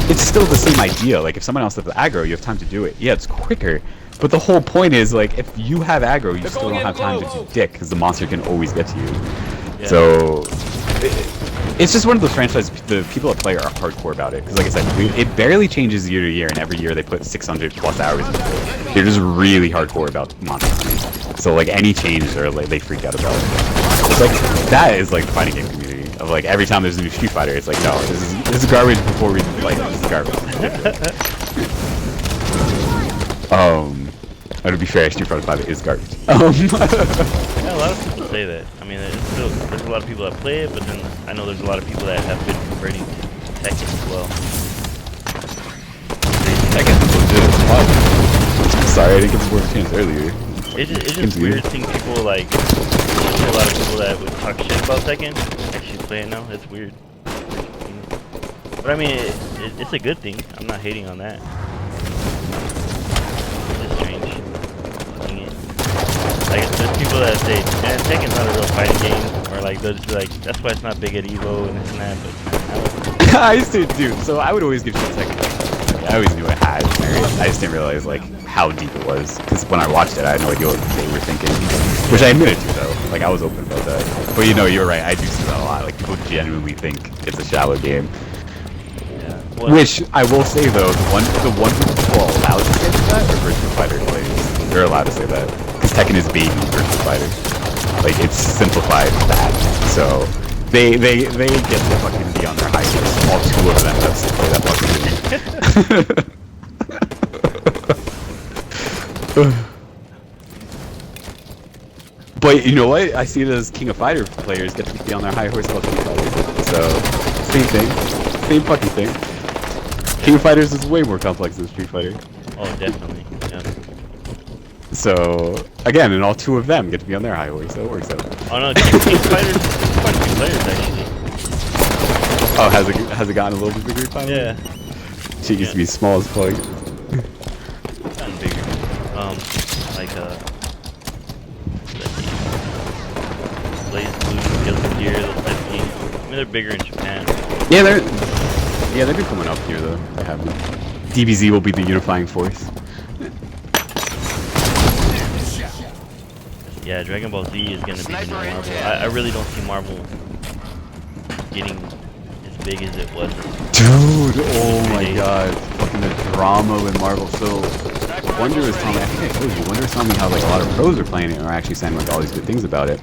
S5: it's still the same idea. Like if someone else has the aggro, you have time to do it. Yeah, it's quicker. But the whole point is, like, if you have aggro, you still don't have time to do dick, because the monster can always get to you. Yeah. So, it's just one of those franchises, the people that play are hardcore about it. Because, like I said, it barely changes year to year, and every year they put 600 plus hours into it. They're just really hardcore about monster hunting. So, like, any change, they freak out about it. It's like, that is, like, the fighting game community. Of, like, every time there's a new Street Fighter, it's like, no, this is garbage before we play it. This is garbage. To be fair, Street Fighter 5 is garbage.
S6: Yeah, a lot of people say that. I mean, there's a lot of people that play it, but then I know there's a lot of people that have been converting to Tekken as well.
S5: Tekken is legit as fuck. Sorry, I didn't get the word chance earlier.
S6: It's just weird seeing people like, there's a lot of people that would talk shit about Tekken actually play it now. It's weird. But I mean, it's a good thing. I'm not hating on that. Like, there's people that say, man, Tekken's not a real fighting game, or like, they'll just be like, that's why it's not big at Evo and this and that, but
S5: I used to, dude, so I would always give shit Tekken. I always knew it had merit. I just didn't realize, like, how deep it was, because when I watched it, I had no idea what they were thinking, which I admitted to, though. Like, I was open about that. But, you know, you're right, I do see that a lot. Like, people genuinely think it's a shallow game.
S6: Yeah. Well,
S5: which, I will say, though, the one people are allowed to say that are Virtua Fighter players. They're allowed to say that. Tekken is baby Virtua Fighter. Like, it's simplified that. So they get to fucking be on their high horse. All two of them have to play that fucking game. But you know what? I see it as King of Fighter players get to be on their high horse called King of Fighters. So, same thing. Same fucking thing. King of Fighters is way more complex than Street Fighter.
S6: Oh, definitely. Yeah.
S5: So, again, and all two of them get to be on their high horse, so it works out.
S6: Oh no, King of Fighters is quite a few players actually.
S5: Oh, has it gotten a little bit bigger finally?
S6: Yeah.
S5: Shit used to be small as fuck.
S6: It's gotten bigger. Like Blaze Blue, Guilty Gear, those type of games. I mean, they're bigger in Japan.
S5: Yeah, they've been coming up here though. They have been. DBZ will be the unifying force.
S6: Yeah, Dragon Ball Z is gonna be the new Marvel. I really don't see Marvel getting as big as it was.
S5: Dude, oh my god. Fucking the drama with Marvel. So, Wonder was telling me, I think I told you, Wonder was telling me how like a lot of pros are playing it and are actually saying like all these good things about it.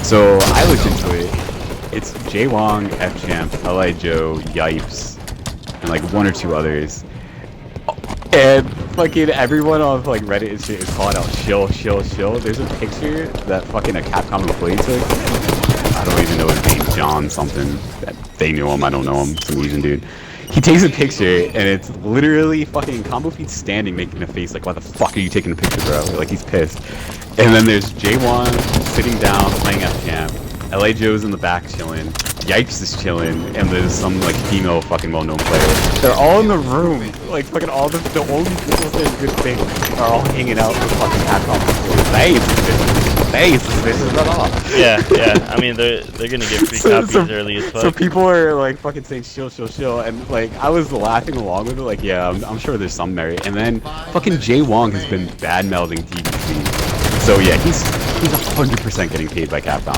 S5: So, I looked into it. It's Jay Wong, F Champ, L.I. Joe, Yipes, and like one or two others. And fucking everyone on like Reddit and shit is calling out shill. There's a picture that fucking a Capcom employee took. I don't even know his name, John something. They knew him, I don't know him, some Asian dude. He takes a picture and it's literally fucking Combo Feet standing making a face like, why the fuck are you taking a picture, bro? Like he's pissed. And then there's J1 sitting down playing F-Champ. L.A. Joe's in the back chilling. Yipes is chilling, and there's some like female fucking well-known player. They're all in the room, like fucking all the only people saying good things are all hanging out with fucking Capcom. They ain't suspicious at all.
S6: Yeah. I mean, they're gonna get free copies early as fuck.
S5: So people are like fucking saying shill, and like I was laughing along with it, like yeah, I'm sure there's some merit. And then fucking Jay Wong has been bad-mouthing DBC. So yeah, he's 100% getting paid by Capcom.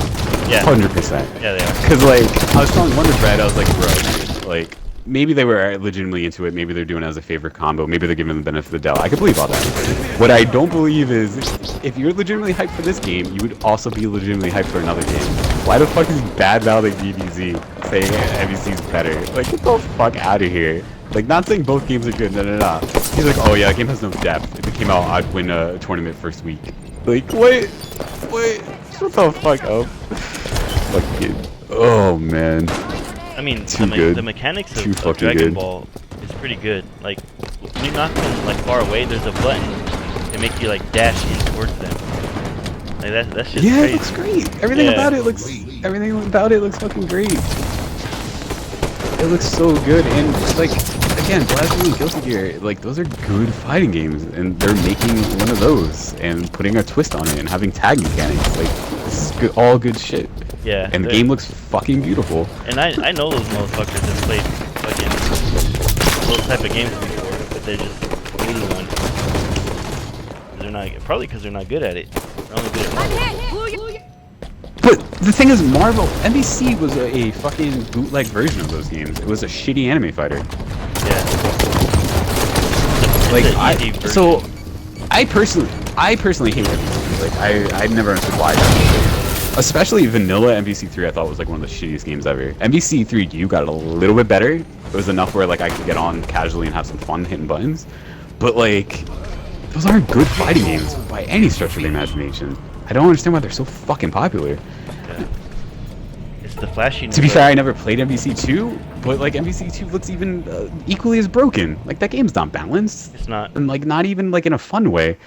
S6: Yeah.
S5: 100%.
S6: Yeah, they are.
S5: Cause like I was telling Wonder Bread, I was like, bro, like maybe they were legitimately into it. Maybe they're doing it as a favorite combo. Maybe they're giving them the benefit of the doubt. I could believe all that. What I don't believe is if you're legitimately hyped for this game, you would also be legitimately hyped for another game. Why the fuck is he bad-mouthing DBZ, saying MVC's better? Like get the fuck out of here. Like not saying both games are good. No. He's like, oh yeah, that game has no depth. If it came out, I'd win a tournament first week. Like wait, shut the fuck up. Fucking, oh man.
S6: I mean,
S5: the
S6: mechanics of Dragon Ball is pretty good. Like, when you knock them like far away, there's a button to make you like dash in towards them. Like that's just
S5: yeah,
S6: crazy.
S5: it looks great. Everything about it looks fucking great. It looks so good, and just like again, Blasphemy and Guilty Gear, like those are good fighting games, and they're making one of those and putting a twist on it and having tag mechanics. Like this is good, all good shit.
S6: Yeah.
S5: And the game looks fucking beautiful.
S6: And I know those motherfuckers have played fucking those type of games before, but they're just hating one. They're not because they're not good at it. They're only good at
S5: But the thing is, Marvel NBC was a fucking bootleg version of those games. It was a shitty anime fighter.
S6: Yeah.
S5: Like I personally hate NBC. Like I never understood why. Especially vanilla MVC3, I thought was like one of the shittiest games ever. MVC3U got a little bit better. It was enough where like I could get on casually and have some fun hitting buttons. But like, those aren't good fighting games by any stretch of the imagination. I don't understand why they're so fucking popular.
S6: Yeah. It's the flashiness.
S5: To be fair, I never played MVC2, but like MVC2 looks even equally as broken. Like that game's not balanced.
S6: It's not.
S5: And like not even like in a fun way.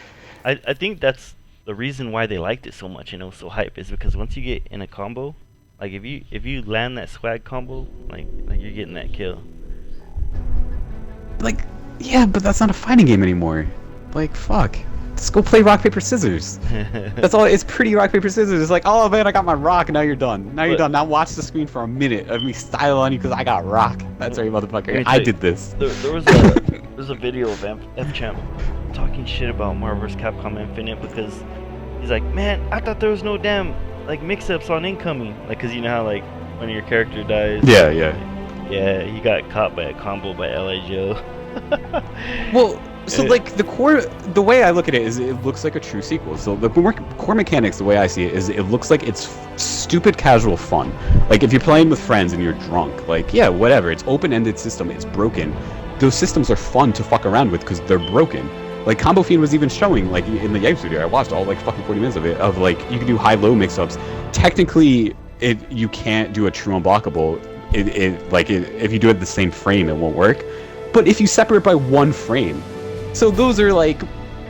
S6: I think that's the reason why they liked it so much and it was so hype is because once you get in a combo, like if you land that swag combo, like you're getting that kill.
S5: Like, yeah, but that's not a fighting game anymore. Like, fuck. Let's go play rock paper scissors. That's all. It's pretty rock paper scissors. It's like, oh man, I got my rock. Now you're done. Now you're done. Now watch the screen for a minute of me style on you because I got rock. That's right, motherfucker. I did this.
S6: There was a video of F-Champ talking shit about Marvel vs. Capcom Infinite because he's like, man, I thought there was no damn like mix-ups on incoming. Like, cause you know how like when your character dies.
S5: Yeah.
S6: Yeah, he got caught by a combo by L.A. Joe.
S5: Well. So like the way I look at it is it looks like a true sequel. So the core mechanics, the way I see it, is it looks like it's stupid casual fun. Like if you're playing with friends and you're drunk, like yeah, whatever. It's open-ended system. It's broken. Those systems are fun to fuck around with because they're broken. Like Combo Fiend was even showing like in the Yipes video. I watched all like fucking 40 minutes of it. Of like you can do high-low mix-ups. Technically, you can't do a true unblockable. If you do it the same frame, it won't work. But if you separate by 1 frame, so those are like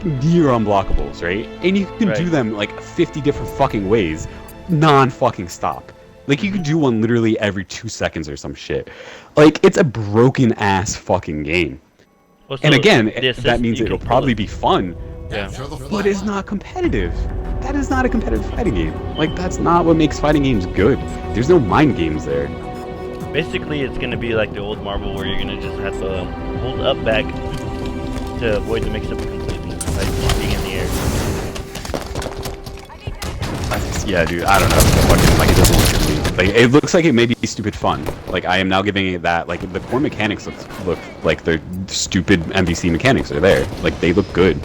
S5: near unblockables, right? And you can do them like 50 different fucking ways, non-fucking stop. Like you could do one literally every 2 seconds or some shit. Like it's a broken ass fucking game.
S6: Well, so
S5: and again,
S6: assist,
S5: that means it'll probably be fun.
S6: Yeah.
S5: But it's not competitive. That is not a competitive fighting game. Like that's not what makes fighting games good. There's no mind games there.
S6: Basically, it's gonna be like the old Marvel where you're gonna just have to hold up back to avoid the mix-up completely, like being in the air.
S5: Yeah, dude, I don't know. Fucking, like, it doesn't look good to me. Like, it looks like it may be stupid fun. Like, I am now giving it that. Like, the core mechanics look like the stupid MVC mechanics are there. Like, they look good.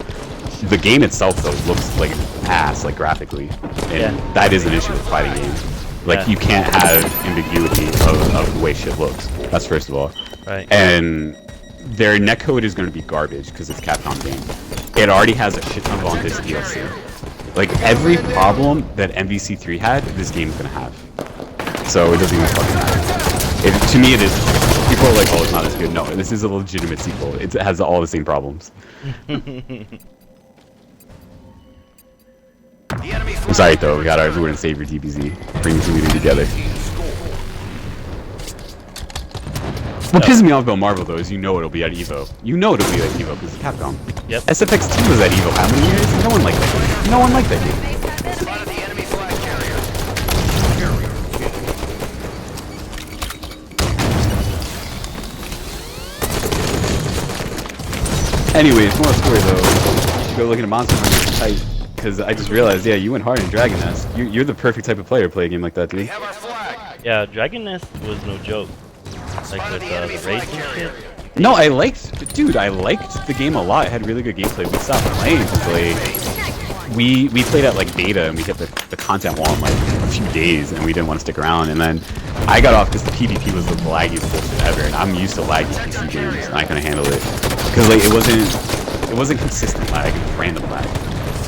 S5: The game itself, though, looks like ass, like, graphically. And that is an issue with fighting games. Like, you can't have ambiguity of the way shit looks. That's first of all.
S6: Right.
S5: And their netcode is going to be garbage because it's a Capcom game. It already has a shit ton of on this DLC. Like, every problem that MVC3 had, this game's gonna have. So, it doesn't even fucking matter. To me, it is. People are like, oh, it's not as good. No, this is a legitimate sequel. It has all the same problems. I'm sorry, though. We got our Lord and Savior DBZ. Bring the community together. What pisses me off about Marvel, though, is you know it'll be at EVO. You know it'll be at EVO because it's Capcom.
S6: Yep.
S5: SFX2 was at EVO how many years? No one liked that game. No one liked that game. Anyways, more story, though. You should go look at a Monster Hunter tight. Because I just realized, yeah, you went hard in Dragon Nest. You're the perfect type of player to play a game like that, dude.
S6: Yeah, Dragon Nest was no joke. Like with the raids and shit.
S5: No, I liked the game a lot. It had really good gameplay. We stopped playing because like we played at like beta and we hit the content wall in like a few days and we didn't want to stick around. And then I got off because the PvP was the laggiest bullshit ever, and I'm used to laggy PC games and I couldn't handle it because like it wasn't consistent lag, it was random lag.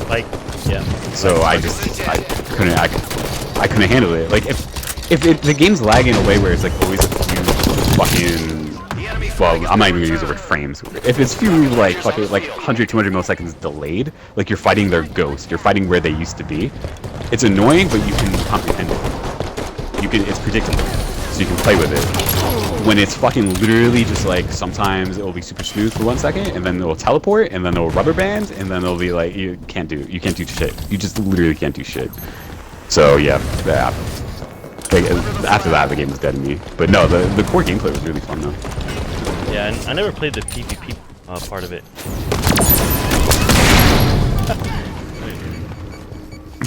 S6: Like, yeah.
S5: So I couldn't handle it. Like if the game's lagging in a way where it's like always a few fucking, well, I'm not even gonna use the word frames. If it's few like fucking like 100, 200 milliseconds delayed, like you're fighting their ghost, you're fighting where they used to be. It's annoying, but you can comprehend it. It's predictable, so you can play with it. When it's fucking literally just like sometimes it'll be super smooth for 1 second, and then it'll teleport, and then it'll rubber band, and then it'll be like you can't do shit. You just literally can't do shit. So yeah. Like, after that, the game was dead to me. But no, the core gameplay was really fun though.
S6: Yeah, and I never played the PvP part of it.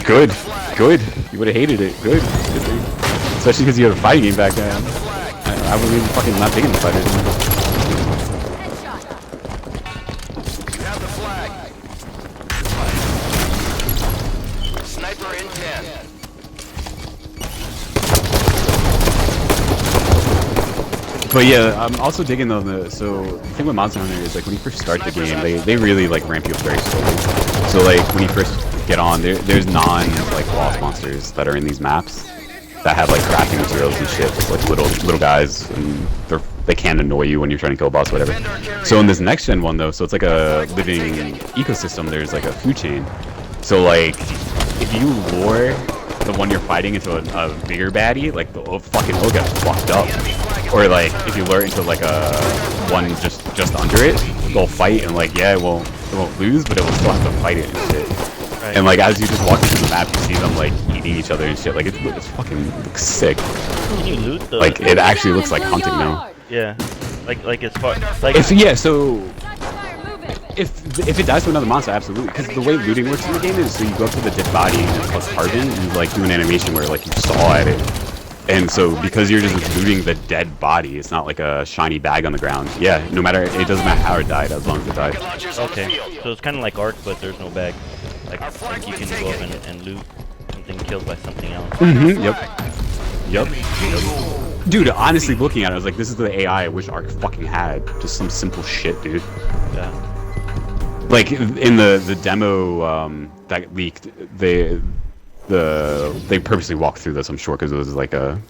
S5: Good. You would have hated it. Good. Especially because you had a fighting game back then. I wasn't even fucking not taking the fighters.
S7: You have the flag. Sniper in 10.
S5: But yeah, I'm also digging though so the thing with Monster Hunter is like when you first start the game, they really like ramp you up very slowly. So like when you first get on, there's like boss monsters that are in these maps that have like crafting materials and shit, just like little guys, and they can annoy you when you're trying to kill a boss or whatever. So in this next gen one though, so it's like a living ecosystem. There's like a food chain. So like if you lure the one you're fighting into a bigger baddie, like the fucking will get fucked up. Or like if you lure into like a one just under it, they'll fight and like it won't lose, but it will still have to fight it and shit. Right. And like as you just walk through the map, you see them like eating each other and shit. Like it's fucking looks sick.
S6: Can you loot the?
S5: Like it actually looks like hunting now.
S6: Yeah. Like as far like.
S5: If it dies to another monster, absolutely. Because the way looting works in the game is so you go up to the dead body and plus carving and like do an animation where like you saw at it. And so because you're just looting the dead body, it's not like a shiny bag on the ground. Yeah, no matter, it doesn't matter how it died as long as it died.
S6: Okay, so it's kind of like Ark, but there's no bag. Like you can go up and loot something killed by something else.
S5: Mm-hmm. Yep. Dude, honestly, looking at it, I was like, this is the AI I wish Ark fucking had. Just some simple shit, dude.
S6: Yeah.
S5: like in the demo that leaked, they purposely walked through this, I'm sure, because it was like it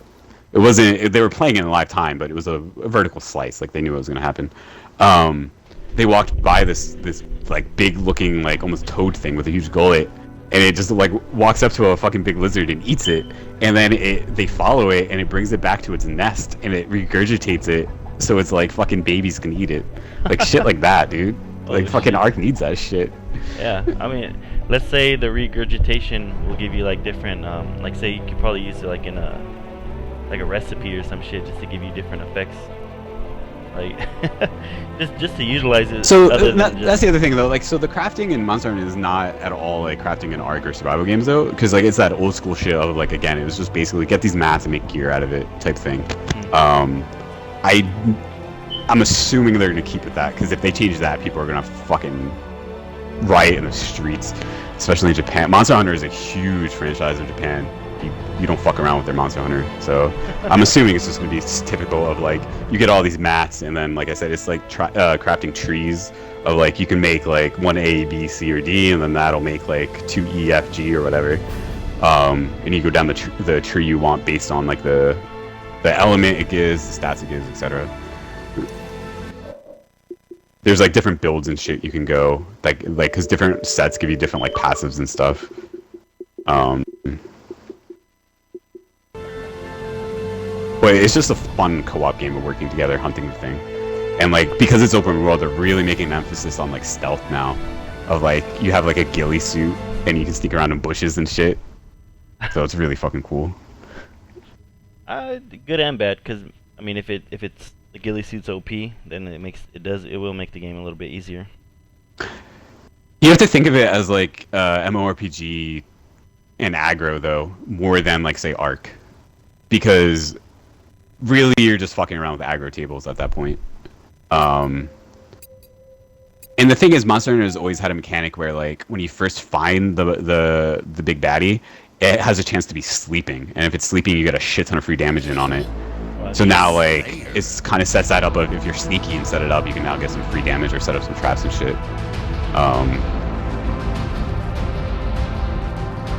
S5: wasn't, they were playing it in live time, but it was a vertical slice, like they knew it was gonna happen. They walked by this like big looking like almost toad thing with a huge gullet, and it just like walks up to a fucking big lizard and eats it, and then they follow it and it brings it back to its nest and it regurgitates it, so it's like fucking babies can eat it, like shit like that, dude. Like fucking Ark needs that shit.
S6: Yeah, I mean, let's say the regurgitation will give you like different, like say you could probably use it like in a recipe or some shit just to give you different effects. Like, just to utilize it.
S5: So that's the other thing though. Like, so the crafting in Monster Hunter is not at all like crafting in Ark or survival games though, because like it's that old school shit of like, again, it was just basically get these mats and make gear out of it type thing. I'm assuming they're gonna keep it that, because if they change that, people are gonna fucking riot in the streets, especially in Japan. Monster Hunter is a huge franchise in Japan. You don't fuck around with their Monster Hunter, so I'm assuming it's just gonna be typical of like you get all these mats, and then like I said, it's like crafting trees of like you can make like one A, B, C, or D, and then that'll make like 2 E, F, G, or whatever. And you go down the tree you want based on like the element it gives, the stats it gives, etc. There's like different builds and shit you can go like because different sets give you different like passives and stuff. But it's just a fun co-op game of working together, hunting the thing, and like because it's open world, they're really making an emphasis on like stealth now. Of like you have like a ghillie suit and you can sneak around in bushes and shit. So it's really fucking cool.
S6: Good and bad, because I mean, if it's the ghillie suit's OP, then it will make the game a little bit easier.
S5: You have to think of it as like MMORPG and aggro though, more than like say Ark, because really you're just fucking around with aggro tables at that point. And the thing is, Monster Hunter has always had a mechanic where like when you first find the big baddie, it has a chance to be sleeping, and if it's sleeping, you get a shit ton of free damage in on it. So now, like, it's kind of sets that up of if you're sneaky and set it up, you can now get some free damage or set up some traps and shit.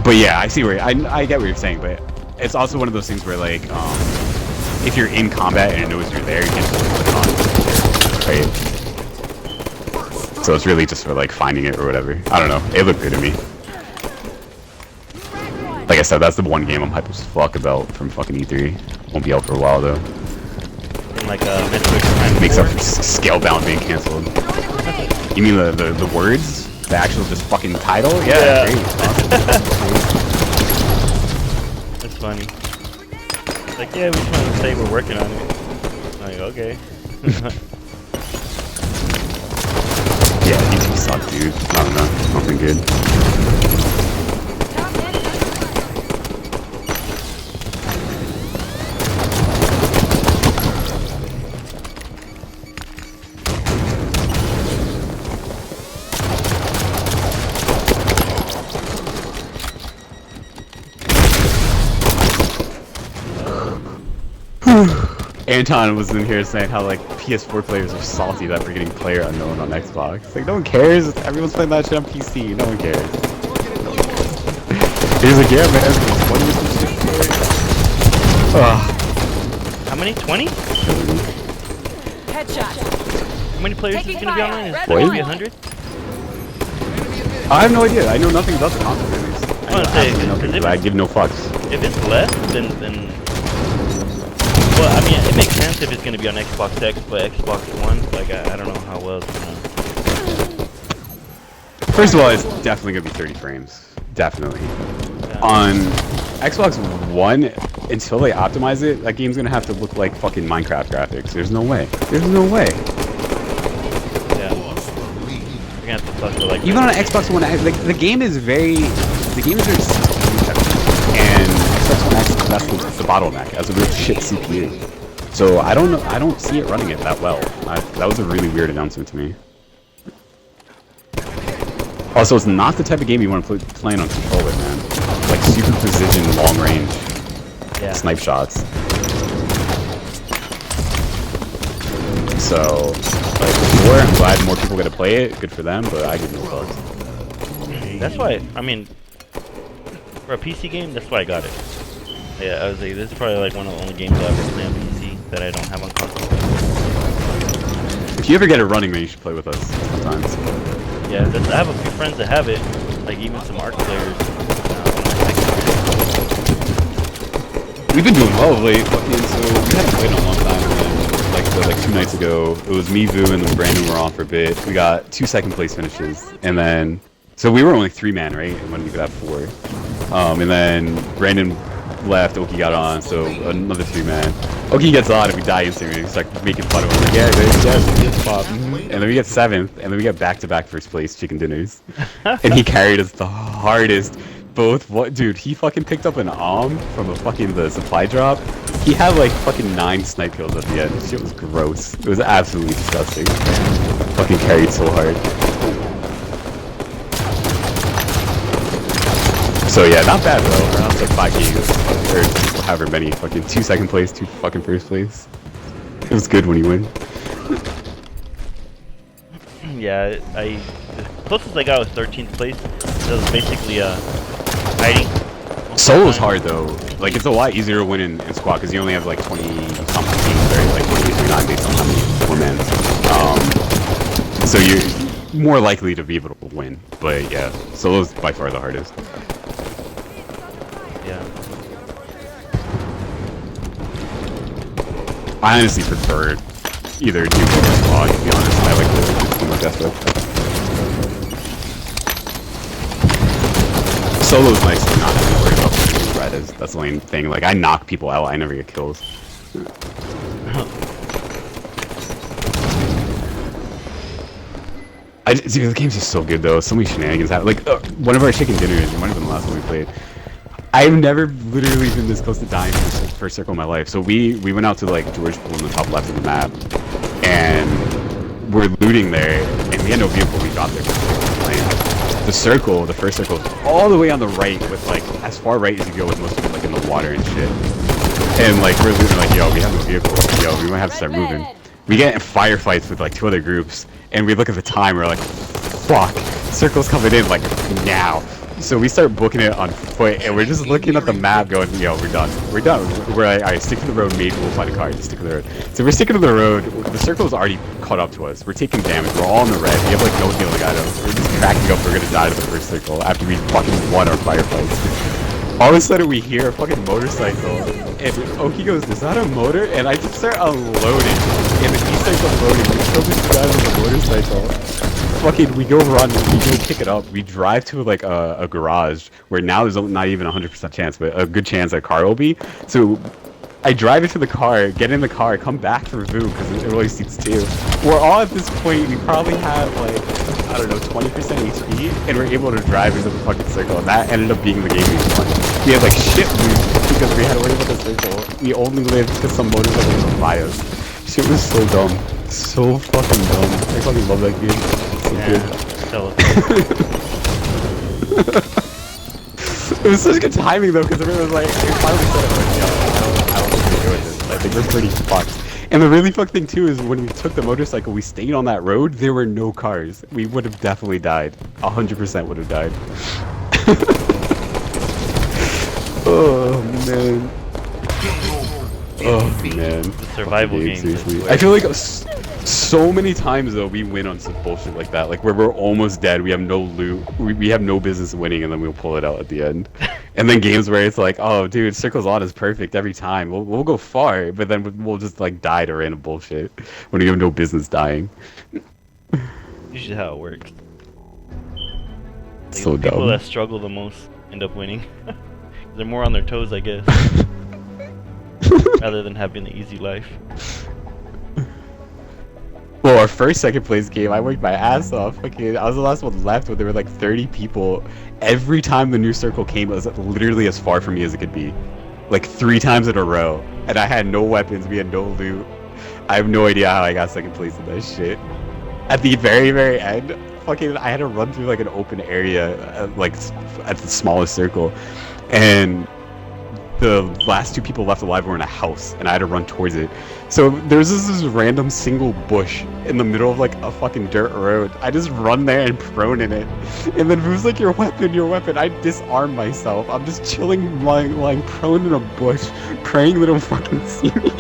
S5: But yeah, I see where I get what you're saying, but it's also one of those things where like, if you're in combat and it knows you're there, you can just put it on, right? So it's really just for like finding it or whatever. I don't know. It looked good to me. Like I said, that's the one game I'm hyped as fuck about from fucking E3. Won't be out for a while though.
S6: Like Metroid
S5: makes up for Scalebound being cancelled. You mean the words? The actual just fucking title? Yeah. Great.
S6: That's funny. It's like, yeah, we just want to say we're working on it. I'm like, okay.
S5: Yeah, E3 sucked, dude. I don't know. Nothing good. Anton was in here saying how like PS4 players are salty that we're getting Player Unknown on Xbox. Like no one cares. Everyone's playing that shit on PC. No one cares. He's like, yeah, man. 20 or some shit for it.
S6: How many? 20?
S8: Headshot.
S6: How many players is gonna be online? Is it
S5: What?
S6: gonna be 100?
S5: I have no idea. I know nothing about the console release.
S6: I want to say,
S5: Nothing, but I give no fucks.
S6: if it's less, then well, I mean, it makes sense if it's gonna be on Xbox X, but Xbox One, like I don't know how well it's gonna.
S5: First of all, it's definitely gonna be 30 frames. Definitely.
S6: Yeah.
S5: On Xbox One, until they optimize it, that game's gonna have to look like fucking Minecraft graphics. There's no way. There's no way.
S6: Yeah. You're gonna have to fuck with like.
S5: Even on an Xbox One, like the game is very CPU heavy, and Xbox One X, that's the bottleneck as a real shit CPU. So I don't know. I don't see it running it that well. That was a really weird announcement to me. Also, it's not the type of game you want to play on controller, man. Like super precision, long range, snipe shots. So, like before, I'm glad more people get to play it. Good for them, but I get no bugs.
S6: That's why, I mean, for a PC game, that's why I got it. Yeah, I was like, this is probably like one of the only games I'll ever play on PC that I don't have on console.
S5: If you ever get it running, then you should play with us sometimes.
S6: Yeah, I have a few friends that have it, like even some ARC players.
S5: We've been doing well of late, fucking, so we haven't played in a long time, and like 2 nights ago, it was me, Vu, and then Brandon were on for a bit. We got 2 second place finishes, and then, so we were only 3-man, right, and when we could have 4. And then Brandon left, Oki got on, so another 3-man. Oki gets on and we die instantly. We start making fun of him. Like, yeah, bitch, yes, pop. And then we get 7th, and then we get back-to-back first place chicken dinners. And he carried us the hardest. Dude, he fucking picked up an from the supply drop. He had like fucking 9 snipe kills at the end. Shit was gross. It was absolutely disgusting. Fucking carried so hard. So yeah, not bad though. Around like 5 games, or however many, fucking 2 second place, 2 fucking first place. It was good when you win.
S6: Yeah, the closest I got was 13th place. So it was basically hiding.
S5: Solo's hard though. Like it's a lot easier to win in squad because you only have like 20 something teams, right? Like 29 based on how many 4-man. So you're more likely to be able to win. But yeah, solo's by far the hardest.
S6: Yeah.
S5: I honestly prefer either duo or squad, to be honest. I like the teamwork aspect. Solo's nice to not have to worry about putting red is. That's the only thing. Like, I knock people out, I never get kills. Dude, the game's just so good though. So many shenanigans happen. Like, one of our chicken dinners, it might have been the last one we played. I've never literally been this close to dying for the first circle of my life. So we went out to like George Pool in the top left of the map, and we're looting there, and we had no vehicle. We got there the circle, the first circle, is all the way on the right, with like as far right as you go, with most of it like in the water and shit. And like we're looting, like, yo, we have no vehicle. Yo, we might have to start moving. We get in firefights with like 2 other groups, and we look at the time. We're like, fuck, circle's coming in like now. So we start booking it on foot, and we're just looking at the map going, yo, we're done. We're done. We're like, alright, stick to the road, maybe we'll find a car. Just stick to the road. So we're sticking to the road. The circle is already caught up to us. We're taking damage. We're all in the red. We have like no healing items. We're just cracking up. We're gonna die to the first circle after we fucking won our firefights. All of a sudden we hear a fucking motorcycle, and Oki goes, is that a motor? And I just start unloading, and then he starts unloading. We kill this guy with a motorcycle. Fucking, we go run, we go pick it up, we drive to like a garage where now there's not even 100% chance, but a good chance a car will be. So I drive into the car, get in the car, come back for Vu because it only seats 2. We're all at this point, we probably have like, I don't know, 20% HP, and we're able to drive into the fucking circle, and that ended up being the game we won. We had like shit loot because we had to worry about the circle. We only lived because some motorcycle was by us. Shit was so dumb. So fucking dumb. I fucking love that game. So good. It was such good timing though, because everyone was like, we finally said it, like, yo, I don't think we're doing this. I think we're pretty fucked. And the really fucked thing too is when we took the motorcycle, we stayed on that road, there were no cars. We would have definitely died. 100% would have died. Oh man. Oh man.
S6: The survival game.
S5: Seriously. I feel like so many times though we win on some bullshit like that, like where we're almost dead, we have no loot, we have no business winning, and then we'll pull it out at the end. And then games where it's like, oh dude, circles on is perfect every time, we'll go far, but then we'll just like die to random bullshit when we have no business dying.
S6: Usually how it works. Like
S5: So
S6: the people
S5: dumb.
S6: that struggle the most end up winning. They're more on their toes, I guess. Rather than having the easy life.
S5: Well, our first second place game, I worked my ass off. Okay, I was the last one left, but there were like 30 people. Every time the new circle came, it was literally as far from me as it could be. Like 3 times in a row. And I had no weapons, we had no loot. I have no idea how I got second place in that shit. At the very, very end, fucking, I had to run through like an open area, like at the smallest circle. And the last 2 people left alive were in a house, and I had to run towards it. So there's this random single bush in the middle of like a fucking dirt road. I just run there and prone in it, and then who's like, your weapon, your weapon. I disarm myself. I'm just chilling, lying prone in a bush, praying they don't fucking see me.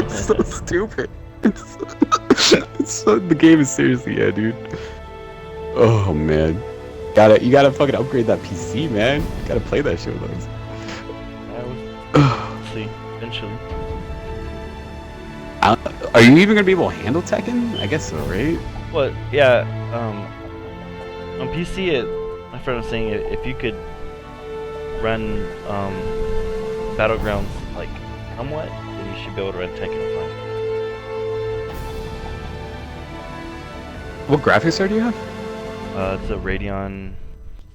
S5: It's so stupid. The game is seriously, yeah, dude. Oh man, you gotta fucking upgrade that PC, man. You gotta play that shit with us.
S6: See, eventually.
S5: Are you even gonna be able to handle Tekken? I guess so, right?
S6: What? Yeah. On PC, my friend was saying if you could run Battlegrounds like somewhat, then you should be able to run Tekken fine.
S5: What graphics card do you have?
S6: It's a Radeon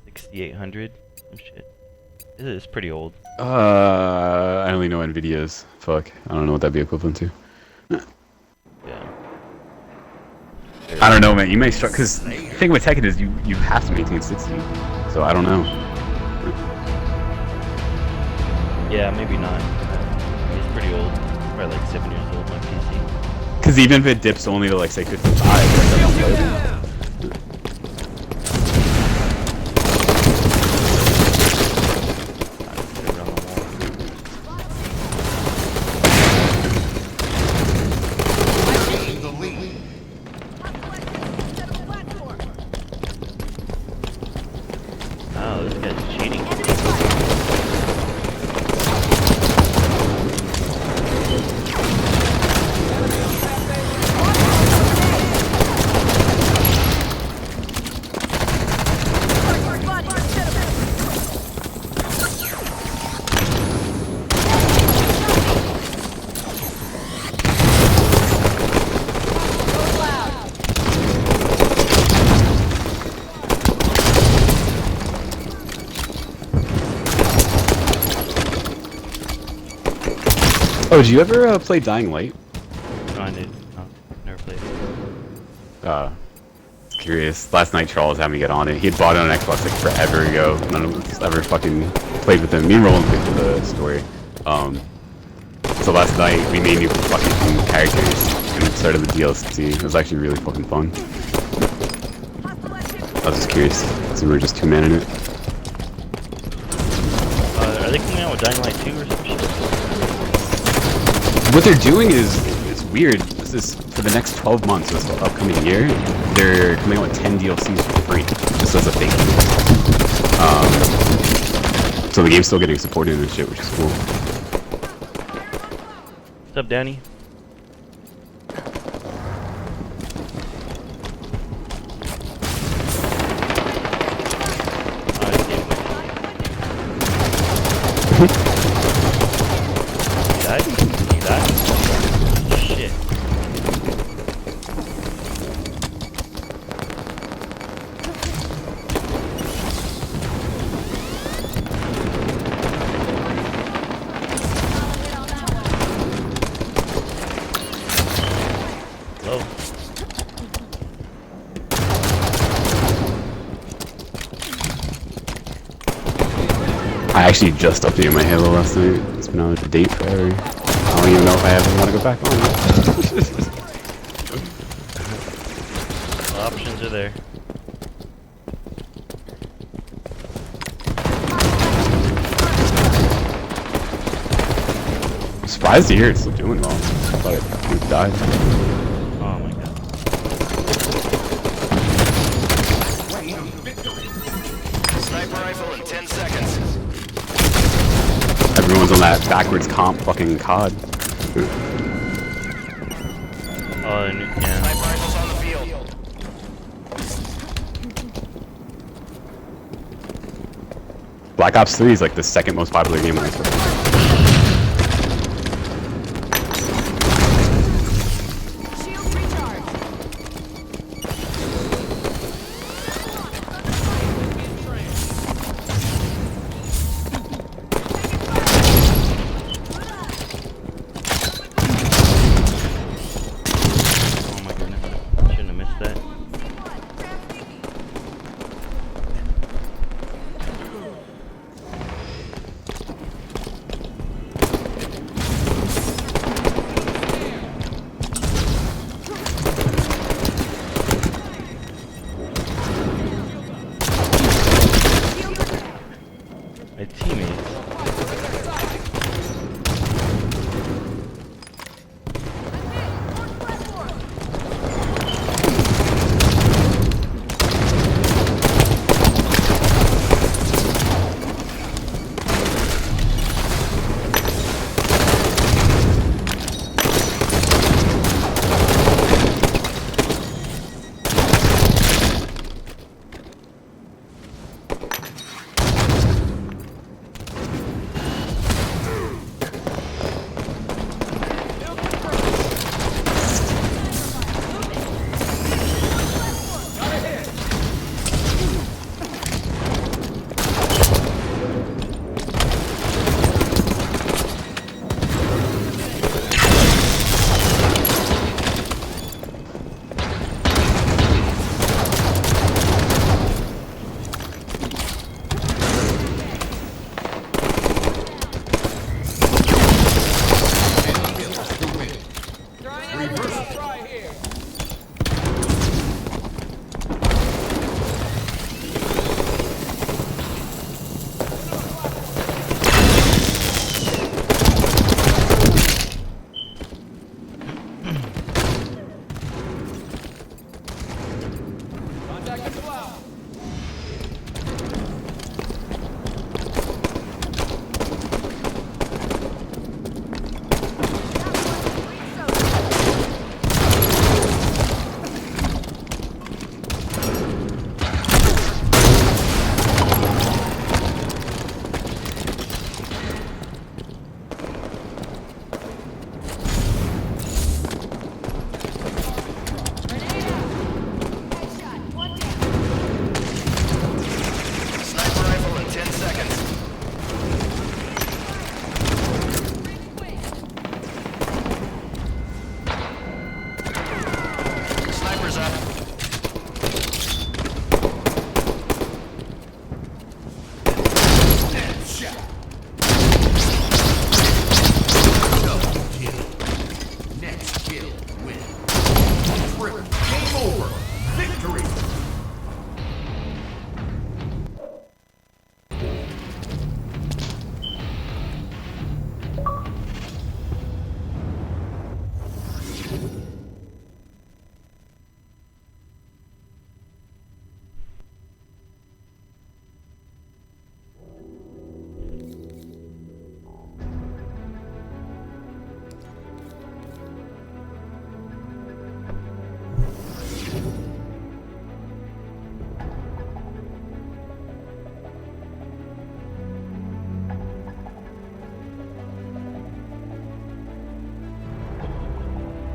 S6: 6800. Some shit. It's pretty old.
S5: I only know Nvidia's. Fuck. I don't know what that'd be equivalent to.
S6: Yeah.
S5: I don't know, man. You may struggle, because the thing with Tekken is you have to maintain 60. So I don't know.
S6: Yeah, maybe not. It's pretty old. Probably like 7 years old, my PC.
S5: Because even if it dips only to like say 55, that's unplayable.
S6: Oh, this guy's cheating.
S5: Oh, did you ever play Dying Light?
S6: No, I did. No, never played it.
S5: Curious. Last night Charles had me get on it. He had bought it on Xbox like forever ago. None of us ever fucking played with him. Me and Roland played for the story. So last night we made new fucking characters and started the DLC. It was actually really fucking fun. I was just curious, because we were just 2 men in it.
S6: Are they coming out with Dying Light 2 or some shit?
S5: What they're doing is, it's weird. This is for the next 12 months, this upcoming year. They're coming out with 10 DLCs for free, just as a thing. So the game's still getting supported and shit, which is cool.
S6: What's up, Danny? Shit. Hello.
S5: I actually just updated my Halo last night. It's been out of date forever. I don't even know if I ever want to go back on it.
S6: The options are there.
S5: I'm surprised to hear it's still doing well. I thought it would die.
S6: Oh my god.
S7: Sniper rifle in 10 seconds.
S5: Everyone's on that backwards comp fucking COD.
S6: Oh, and, yeah.
S7: Sniper rifles on the field.
S5: Black Ops 3 is like the second most popular game on Xbox.
S8: Shield recharge.
S6: Oh my goodness. Shouldn't have missed that. My teammates.
S7: Sniper rifle in 10 seconds. Sniper's up.
S9: Next kill win. Game over. Victory.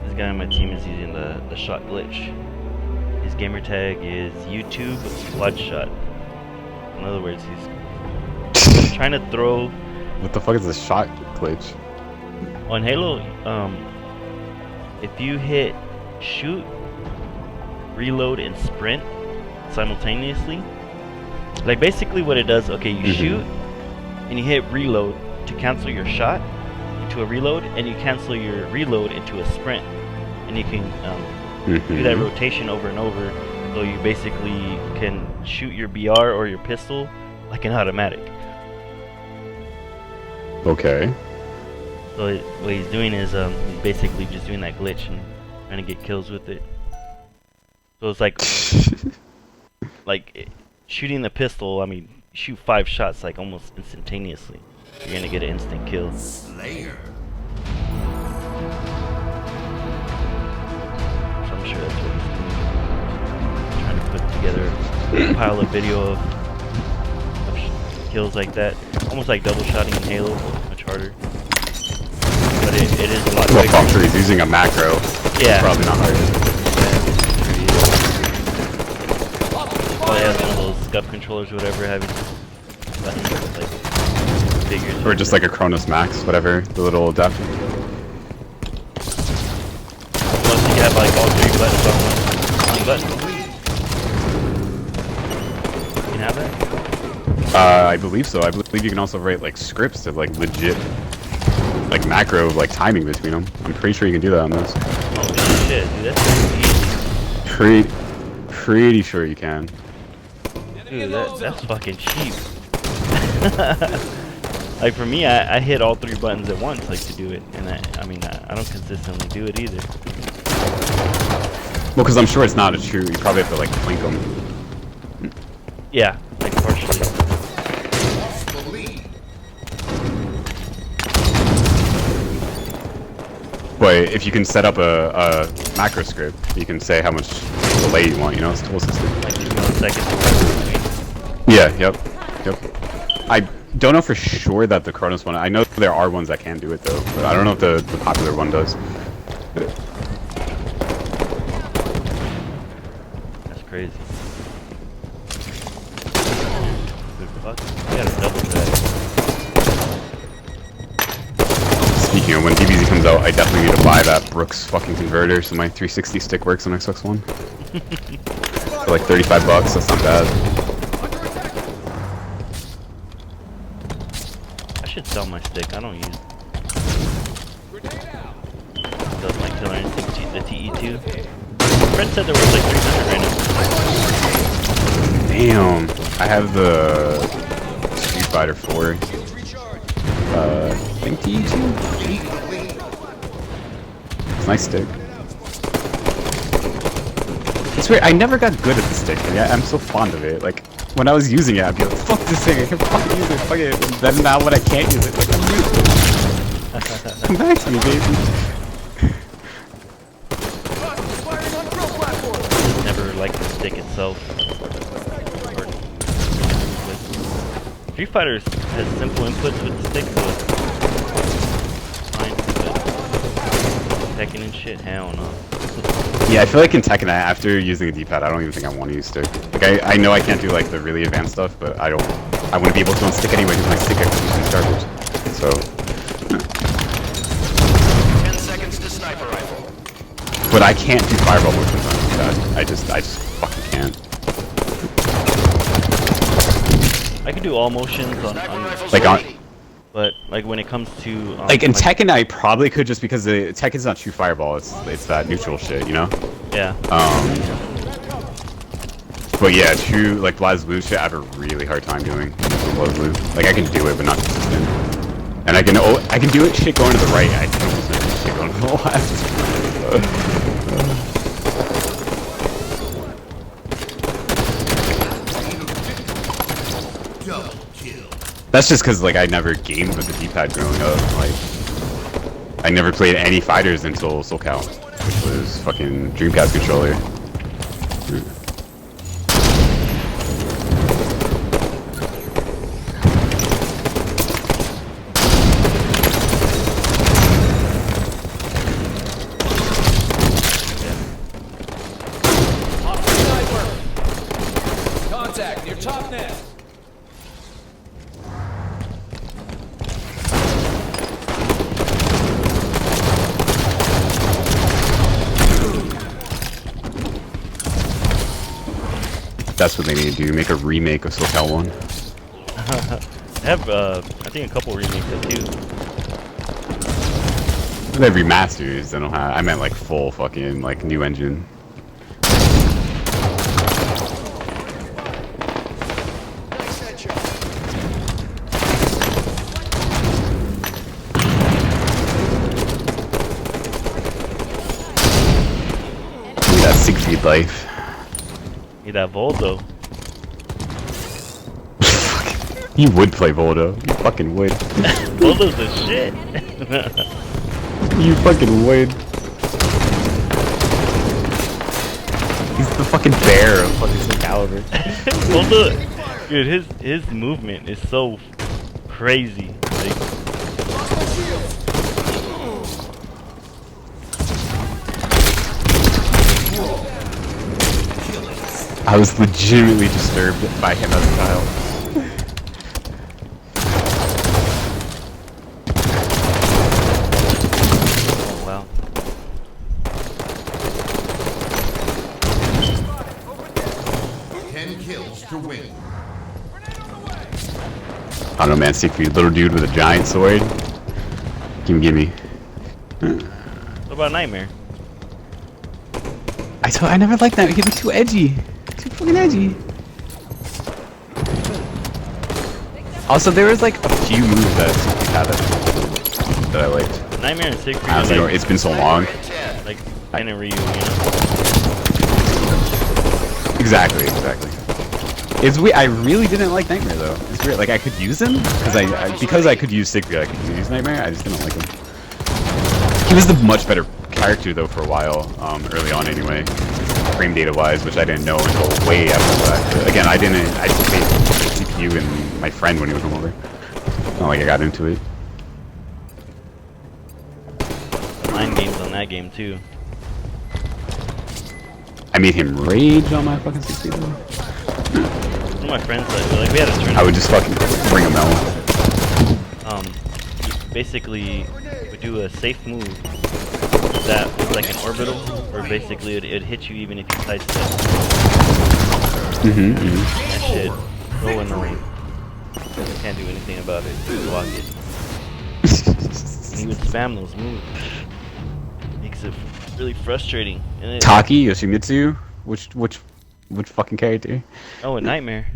S6: This guy on my team is using the shot glitch. His gamer tag is YouTube Quad Shot. In other words, he's trying to throw
S5: What the fuck is the shot glitch?
S6: on Halo. If you hit shoot, reload, and sprint simultaneously, like basically what it does, okay, you shoot and you hit reload to cancel your shot into a reload, and you cancel your reload into a sprint, and you can do that rotation over and over. So you basically can shoot your BR or your pistol like an automatic.
S5: Okay.
S6: So what he's doing is he's basically just doing that glitch and trying to get kills with it. So it's like shooting the pistol. I mean, shoot 5 shots like almost instantaneously. You're gonna get an instant kill.
S9: Slayer.
S6: So I'm sure that's what he's doing. Trying to put together a pile of video of kills like that. Almost like double shotting in Halo, much harder. But it is a lot
S5: Well,
S6: quicker.
S5: I'm sure he's using a macro.
S6: Yeah.
S5: Probably not hard.
S6: Oh yeah, one of those scuff controllers or whatever, having buttons like figures.
S5: Or just like a Cronus Max, whatever, the little adapter.
S6: Plus you can have like all 3 buttons on one button. You can have that?
S5: I believe so. I believe you can also write like scripts of like legit, like macro, like timing between them. I'm pretty sure you can do that on this.
S6: Oh shit, dude, that's easy.
S5: Pretty sure you can.
S6: Dude, that's fucking cheap. Like for me, I hit all 3 buttons at once, like to do it, and I mean, I don't consistently do it either.
S5: Well, because I'm sure it's not a true. You probably have to like blink them.
S6: Yeah, like partially.
S9: The lead.
S5: But if you can set up a macro script, you can say how much delay you want. You know, it's tool system.
S6: Like 2 milliseconds or whatever.
S5: Yeah. Yep. I don't know for sure that the Chronos one. I know there are ones that can do it though, but I don't know if the popular one does.
S6: That's crazy. Good fuck. You got a double tag.
S5: Speaking of, when DBZ comes out, I definitely need to buy that Brooks fucking converter so my 360 stick works on Xbox One. For like $35, that's not bad.
S6: I should sell my stick. I don't use it. Does my killer instinct the TE2? My friend said there was like 300 right now.
S5: Damn, I have the Street Fighter 4. I think TE2. It's a nice stick. It's weird. I never got good at the stick. Yeah, I'm so fond of it. Like when I was using it, I'd be like, "Fuck this thing! I can fucking use it. Fuck it." And then now when I can't use it, like I'm using it. Come back to me, baby.
S6: Never liked the stick itself. Street Fighter has simple inputs with the stick, so it's fine. But Tekken and shit, hell no.
S5: Yeah, I feel like in Tekken, after using a D-pad, I don't even think I want to use stick. Like I know I can't do like the really advanced stuff, but I wouldn't be able to on stick anyway because my stick execution is garbage. So.
S7: 10 seconds to sniper rifle.
S5: But I can't do fireball motions on D-pad. I just fucking can't.
S6: I can do all motions on
S5: Like on.
S6: but like when it comes to
S5: Like in Tekken, I probably could just because Tekken's not true fireball. It's that neutral shit, you know.
S6: Yeah.
S5: But yeah, true like BlazBlue shit. I have a really hard time doing BlazBlue. Like I can do it, but not consistent. And I can do it shit going to the right. I can almost never do shit going to the left.
S9: Double kill.
S5: That's just because like I never gamed with the D-pad growing up. Like I never played any fighters until SoulCal, which was fucking Dreamcast controller.
S7: Contact near top net.
S5: That's what they need to do. Make a remake of SoulCal 1.
S6: I have I think a couple remakes of too.
S5: They have remasters. I don't have. I meant like full fucking like new engine. That Siegfried life.
S6: Need that Voldo.
S5: You would play Voldo. You fucking would.
S6: Voldo's the shit.
S5: You fucking would. He's the fucking bear of fucking Soul Calibur.
S6: Voldo, dude, his movement is so crazy. Like,
S5: I was legitimately disturbed by him as a child.
S6: oh wow.
S9: Kills to win.
S5: I don't know, man. Siegfried, little dude with a giant sword. Gimme.
S6: What about Nightmare?
S5: I never liked that. He was too edgy. Too fucking edgy. Also, there was like a few moves that Secret had that I liked.
S6: Nightmare and Siegfried.
S5: Honestly,
S6: Like,
S5: it's been so long.
S6: like Ken and Ryu, you know.
S5: Exactly. It's weird. I really didn't like Nightmare though. It's weird. Like I could use him because I could use Siegfried. I could use Nightmare. I just didn't like him. He was the much better character though for a while, early on anyway, frame data wise, which I didn't know until way after the fact. But again, I just played CPU and my friend when he would come over. Not like I got into it.
S6: Mind games on that game too.
S5: I made him rage on my fucking CPU though.
S6: One of my friends, like we had a tournament.
S5: I would just fucking bring him out.
S6: Basically, we do a safe move that was like an orbital, where basically it'd hit you even if you sidestep. That shit, so annoying. Can't do anything about it. Block it. And he would spam those moves. Makes it really frustrating. And
S5: Taki, Yoshimitsu, which fucking character?
S6: Oh, a Nightmare.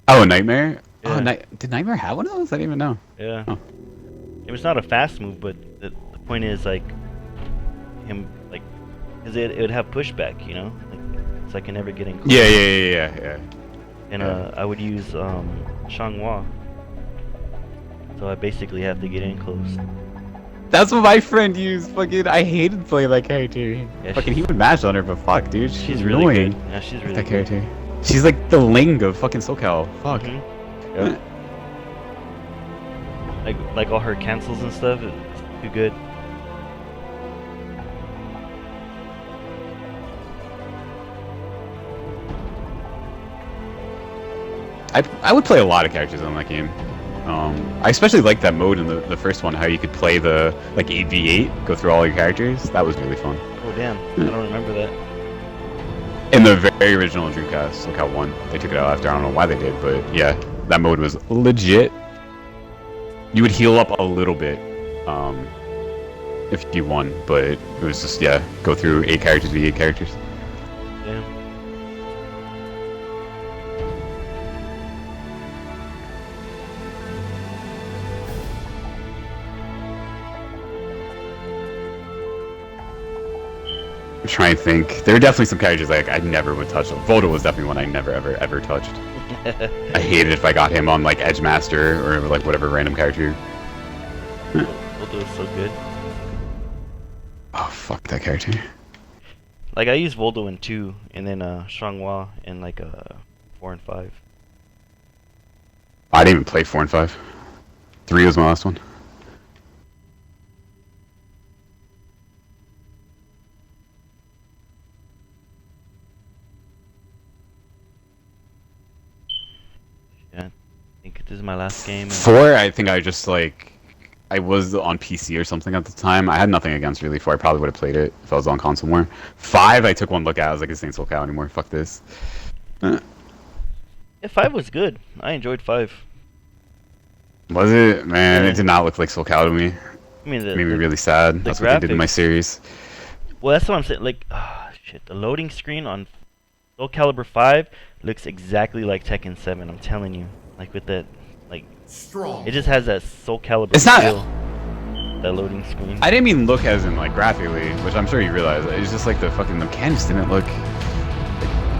S5: Oh, a Nightmare?
S6: Yeah.
S5: Oh, did Nightmare have one of those? I didn't even know.
S6: Yeah.
S5: Oh.
S6: It was not a fast move, but the point is like him like, cause it would have pushback, you know, like so I can never get in close.
S5: Yeah.
S6: And I would use Changhua, so I basically have to get in close.
S5: That's what my friend used. Fucking, I hated playing that character.
S6: Yeah,
S5: Fucking, he would mash on her, but fuck, dude, she's
S6: really
S5: annoying.
S6: good. Yeah, she's really
S5: That
S6: good.
S5: character. She's like the Ling of fucking SoCal. Fuck.
S6: Yep. Like all her cancels and stuff, it's too good.
S5: I would play a lot of characters on that game. I especially liked that mode in the first one, how you could play the like 8v8, go through all your characters. That was really fun.
S6: Oh damn, I don't remember that.
S5: In the very original Dreamcast, SoCal 1, they took it out after. I don't know why they did, but yeah, that mode was legit. You would heal up a little bit if you won, but it was just, yeah, go through 8 characters to 8 characters.
S6: Damn.
S5: I'm trying to think. There are definitely some characters like I never would touch. Voda was definitely one I never ever touched. I hated if I got him on like Edge Master or like whatever random character.
S6: Voldo is so good.
S5: Oh fuck that character.
S6: Like I use Voldo in 2, and then Changhua in like 4 and 5.
S5: I didn't even play 4 and 5. 3 was my last one.
S6: Yeah, I think this is my last game.
S5: 4, I think I just like, I was on PC or something at the time. I had nothing against really 4. I probably would have played it if I was on console more. 5, I took one look at. I was like, this ain't SoCal anymore. Fuck this.
S6: Yeah, 5 was good. I enjoyed 5.
S5: Was it? Man,
S6: Yeah.
S5: it did not look like SoCal to me.
S6: I mean,
S5: Made me really sad. That's what they did in my series.
S6: Well, that's what I'm saying. Like, shit, the loading screen on Soul Calibur 5 looks exactly like Tekken 7. I'm telling you, like with that, like,
S9: Strong.
S6: it just has that Soul Calibur
S5: It's not-
S6: feel. That loading screen.
S5: I didn't mean look as in like graphically, which I'm sure you realize. It's just like the fucking mechanics didn't look.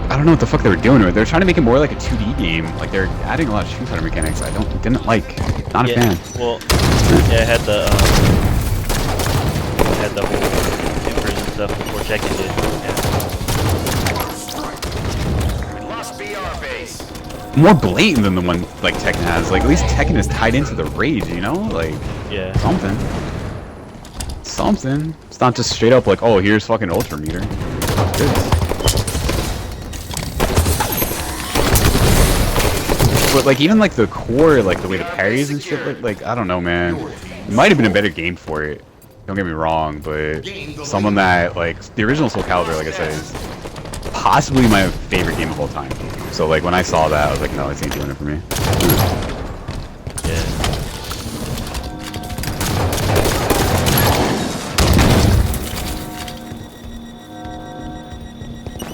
S5: I don't know what the fuck they were doing to it. They were trying to make it more like a 2D game. Like they're adding a lot of Street Fighter mechanics. Didn't like. Not a fan.
S6: Well, yeah, it had the whole supers and stuff before Tekken did. Yeah.
S7: We lost BR base.
S5: More blatant than the one like Tekken has. Like at least Tekken is tied into the rage, you know? Like
S6: Yeah.
S5: something. Something. It's not just straight up like, oh, here's fucking Ultra Meter. Fuck this. But like even like the core, like the way the parries and shit look, like I don't know, man. It might have been a better game for it. Don't get me wrong, but someone that like the original Soul Calibur, like I said, is possibly my favorite game of all time. So like when I saw that, I was like, no, this ain't doing it for me.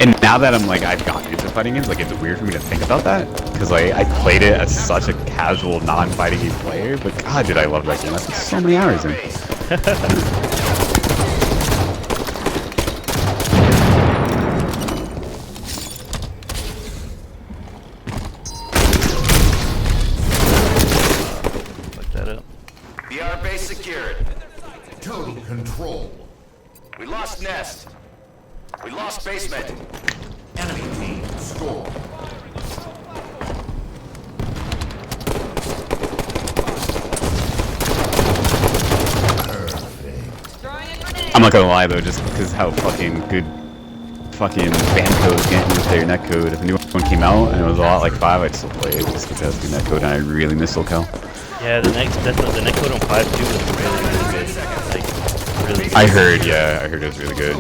S5: And now now that I'm like I've gotten into fighting games, like it's weird for me to think about that because like I played it as such a casual, non-fighting game player. But God, did I love that game? I spent so many hours in.
S6: Fuck that up.
S7: BR base secured.
S9: Total control.
S7: We lost nest. We lost basement.
S9: Enemy team score.
S5: I'm not gonna lie though, just because how fucking good fucking Bamco's getting with their netcode. If a new one came out and it was a lot like 5, I'd still play it just because it's good netcode and I really miss SoCal.
S6: Yeah, the netcode on 5 too was really, really good. Like, really.
S5: I heard it was really good.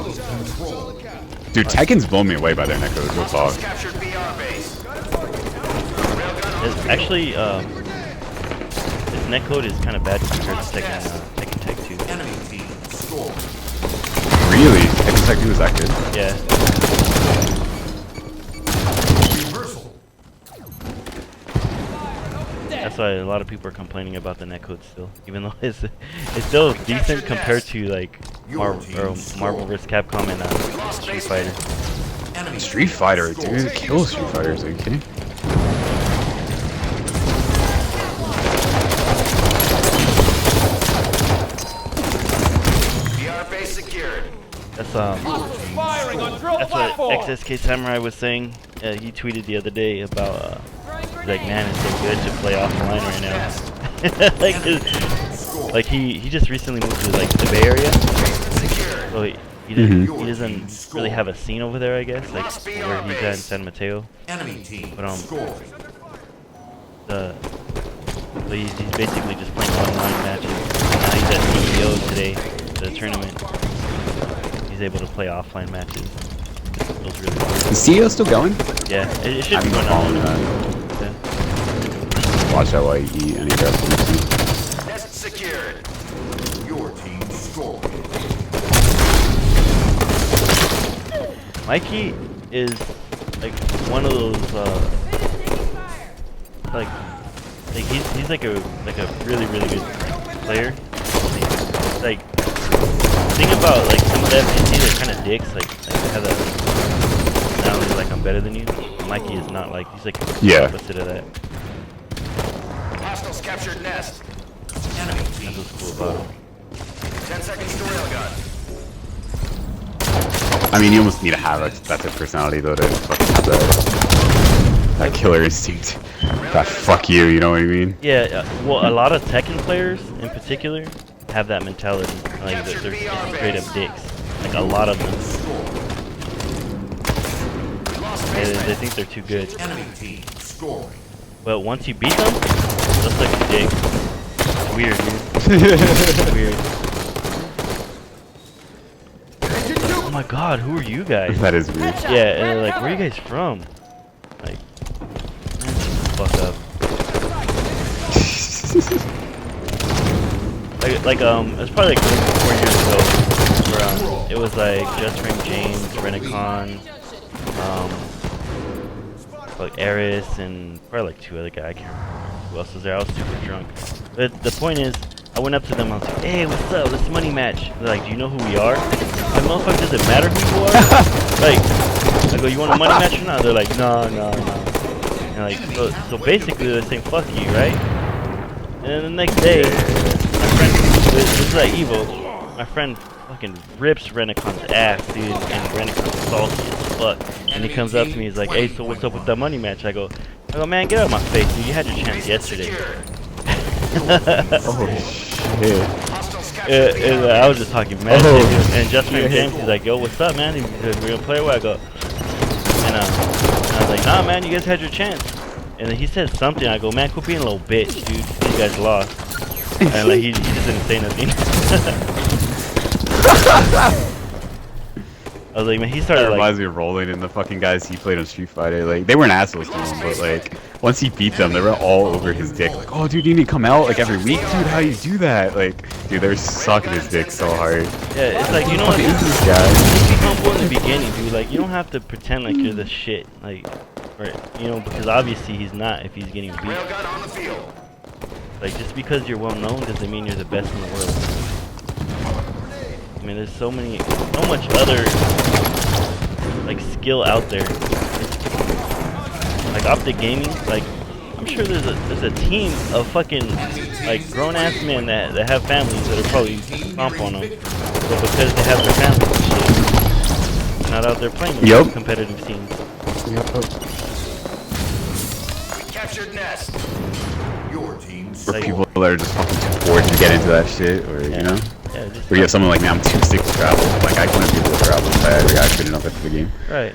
S5: Dude, Tekken's blown me away by their netcode. Real talk.
S7: Captured BR base.
S6: It's actually, its netcode is kind of bad compared to Tekken Tech 2.
S9: Enemy team score.
S5: Really? Tekken Tech 2 was that good?
S6: Yeah.
S9: Reversal.
S6: That's why a lot of people are complaining about the netcode still, even though it's still decent compared to like Marvel vs. Capcom and Street Fighter.
S9: Enemy
S5: Street Fighter, dude. Kill Street Fighters, are you kidding?
S7: BR base secured.
S6: That's what XSK Samurai was saying. He tweeted the other day about he's like, man, it's so good to play offline right now. like he just recently moved to like the Bay Area, so he doesn't really have a scene over there, I guess, like where he's at in San Mateo.
S9: Enemy team
S6: But
S9: score.
S6: so he's basically just playing online matches. Now he's at CEO today, the tournament. He's able to play offline matches. It feels really cool.
S5: Is CEO still going?
S6: Yeah, it should
S5: I'm
S6: be going
S5: following
S6: on.
S5: that.
S6: Yeah.
S5: Watch that while you eat any rest.
S7: Nest secured.
S9: Your team score.
S6: Mikey is like one of those like he's like a really good player. Like the thing about like some of the FGCs are kind of dicks. Like they have that personality like I'm better than you. Mikey is not like, he's like the opposite of that.
S7: Hostiles captured nest.
S9: Enemy
S6: That's
S9: team
S6: what's cool about him.
S7: 10 seconds to railgun.
S5: I mean, you almost need to have that type of personality though to fucking have that killer instinct. That fuck you know what I mean?
S6: Yeah, well, a lot of Tekken players in particular have that mentality. Like they're just straight up dicks. Like a lot of them. They think they're too good.
S9: Enemy team scoring.
S6: But once you beat them, that's like a dick. It's weird, dude. Weird. Oh my god, who are you guys?
S5: That is weird.
S6: Yeah, and they're like, where are you guys from? Like, man, shut the fuck up. It was probably like 4 years ago, where it was like Just Ring James, Renacon, like Eris, and probably like 2 other guys. I can't remember who else was there. I was super drunk. But the point is, I went up to them. I was like, "Hey, what's up? Let's money match." They're like, "Do you know who we are?" Like, motherfucker, does it matter who you are? Like, I go, "You want a money match or not?" They're like, "No." And like, so basically, they're saying, "Fuck you," right? And then the next day, my friend, this is like evil. My friend fucking rips Renacon's ass, dude, and Renacon's salty as fuck. And he comes up to me, he's like, "Hey, so what's up with that money match?" I go, "Man, get out of my face, dude. You had your chance yesterday."
S5: Oh shit.
S6: I was just talking mad shit. And Just Ring James, he's like, "Yo, what's up, man?" He's a real player. Where I go, and I was like, "Nah, man, you guys had your chance." And then he said something. I go, "Man, quit being a little bitch, dude. You guys lost." And like he just didn't say nothing. I was like, man, he started
S5: That
S6: like.
S5: reminds me of Rolling and the fucking guys he played on Street Fighter. Like, they weren't assholes to him, but like, once he beat them, they were all over his dick. Like, "Oh, dude, you need to come out like every week, dude. How you do that?" Like, dude, they were sucking his dick so hard.
S6: Yeah, it's like, you know
S5: What
S6: what?
S5: is this guy?
S6: humble in the beginning, dude. Like, you don't have to pretend like you're the shit. Like, or, you know, because obviously he's not if he's getting beat.
S7: Railgun on the field.
S6: Like, just because you're well known doesn't mean you're the best in the world. I mean, there's so much other, like, skill out there. Like, Optic Gaming, like, I'm sure there's a team of fucking, like, grown-ass men that have families that are probably comp on them. But because they have their families and shit, not out there playing in those competitive scenes.
S7: We captured Nest.
S9: Your team
S5: Or
S9: scored.
S5: people that are just fucking too bored to get into that shit, or you know?
S6: Yeah, just
S5: Or you have someone like me, I'm too sick to travel. Like, I couldn't be able to travel if I ever got good enough at the game.
S6: right.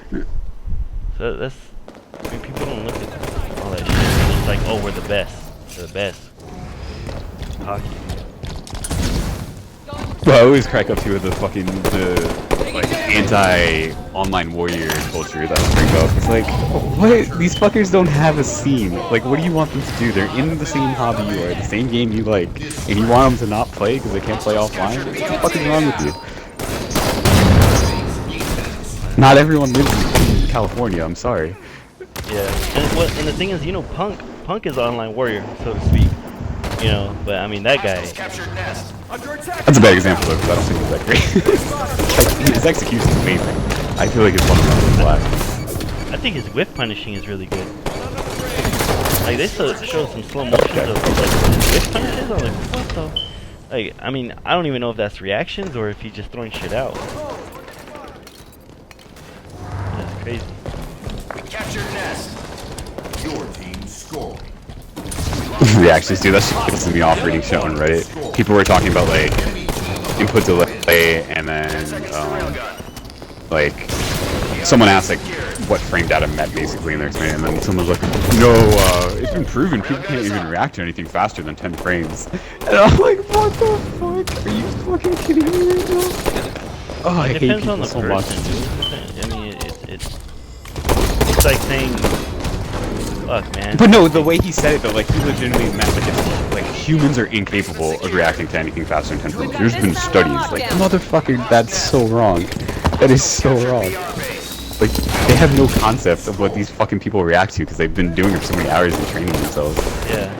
S6: So that's, I mean, people don't look at all that shit. It's just like, oh, we're the best. We're the best. Hockey.
S5: Well, I always crack up to with the fucking, like, anti-online warrior culture that bring up. It's like, what? These fuckers don't have a scene. Like, what do you want them to do? They're in the same hobby you are, the same game you like, and you want them to not play because they can't play offline? What the fuck is wrong with you? Not everyone lives in California, I'm sorry.
S6: Yeah, and the thing is, you know, Punk is an online warrior, so to speak. You know, but I mean, that guy.
S7: Captured Nest. Under attack.
S5: That's a bad example though, because I don't think he's that great. Like, his execution is amazing. I feel like his fundamentals is black.
S6: I think his whiff punishing is really good. Like, they showed some slow motions of like his whiff punishes. I'm like, what the? Like, I mean, I don't even know if that's reactions or if he's just throwing shit out. That's crazy.
S7: We captured Nest.
S9: Your team scored.
S5: Reactions, dude, that shit pisses me off reading shit on Reddit. People were talking about, like, input delay, and then, like, someone asked, like, what frame data meant, basically, in their explaining, and then someone was like, no, it's been proven people can't even react to anything faster than 10 frames. And I'm like, what the fuck? Are you fucking kidding me right now? Oh, I hate
S6: Depends on
S5: people
S6: the
S5: so much.
S6: person, dude. I mean, it's like saying, fuck, man.
S5: But no, the way he said it though, like he legitimately meant like humans are incapable of reacting to anything faster than 10 frames. There's been studies, like motherfucker, that's so wrong. That is so wrong. Like they have no concept of what these fucking people react to because they've been doing it for so many hours and training themselves.
S6: Yeah.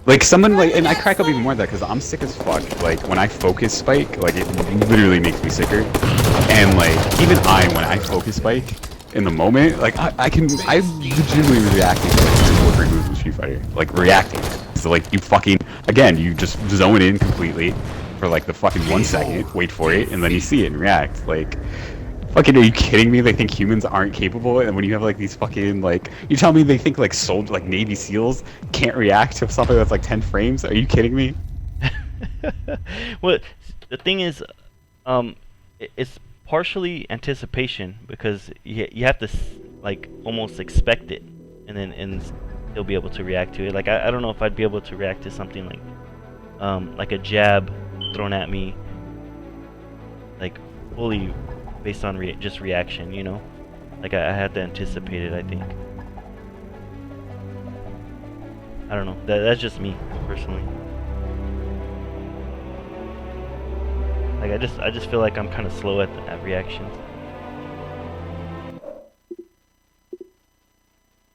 S5: Like someone like, and I crack up even more at that because I'm sick as fuck. Like when I focus spike, like it literally makes me sicker. And like even when I focus spike in the moment, like I legitimately reacting to like 2 or 3 moves in Street Fighter. Like reacting. So like you fucking, again, you just zone in completely for like the fucking 1 second, wait for it, and then you see it and react. Like, fucking, are you kidding me? They think humans aren't capable, and when you have like these fucking like, you tell me they think like like Navy SEALs can't react to something that's like 10 frames? Are you kidding me?
S6: Well, the thing is, it's partially anticipation because you have to like almost expect it, and they'll be able to react to it. Like I don't know if I'd be able to react to something like a jab thrown at me, like fully based on just reaction, you know. Like I had to anticipate it. I think. I don't know. That's just me personally. Like I just feel like I'm kind of slow at reactions.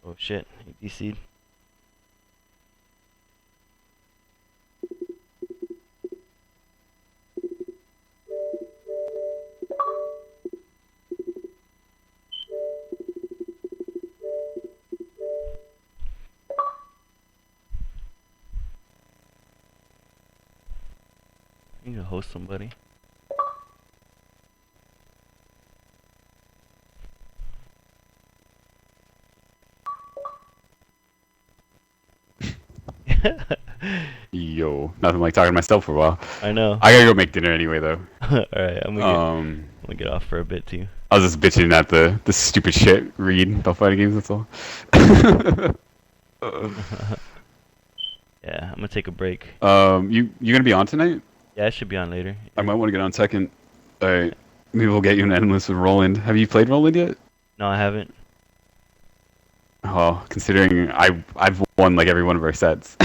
S6: Oh shit, he DC'd. You need to host somebody.
S5: Yo, nothing like talking to myself for a while.
S6: I know.
S5: I gotta go make dinner anyway though.
S6: Alright, I'm gonna get off for a bit too.
S5: I was just bitching at the stupid shit read about fighting games, that's all.
S6: Yeah, I'm gonna take a break.
S5: You gonna be on tonight?
S6: Yeah, I should be on later.
S5: I might want to get on second. Alright, maybe we'll get you an endless with Roland. Have you played Roland yet?
S6: No, I haven't.
S5: Oh, considering I've won like every one of our sets.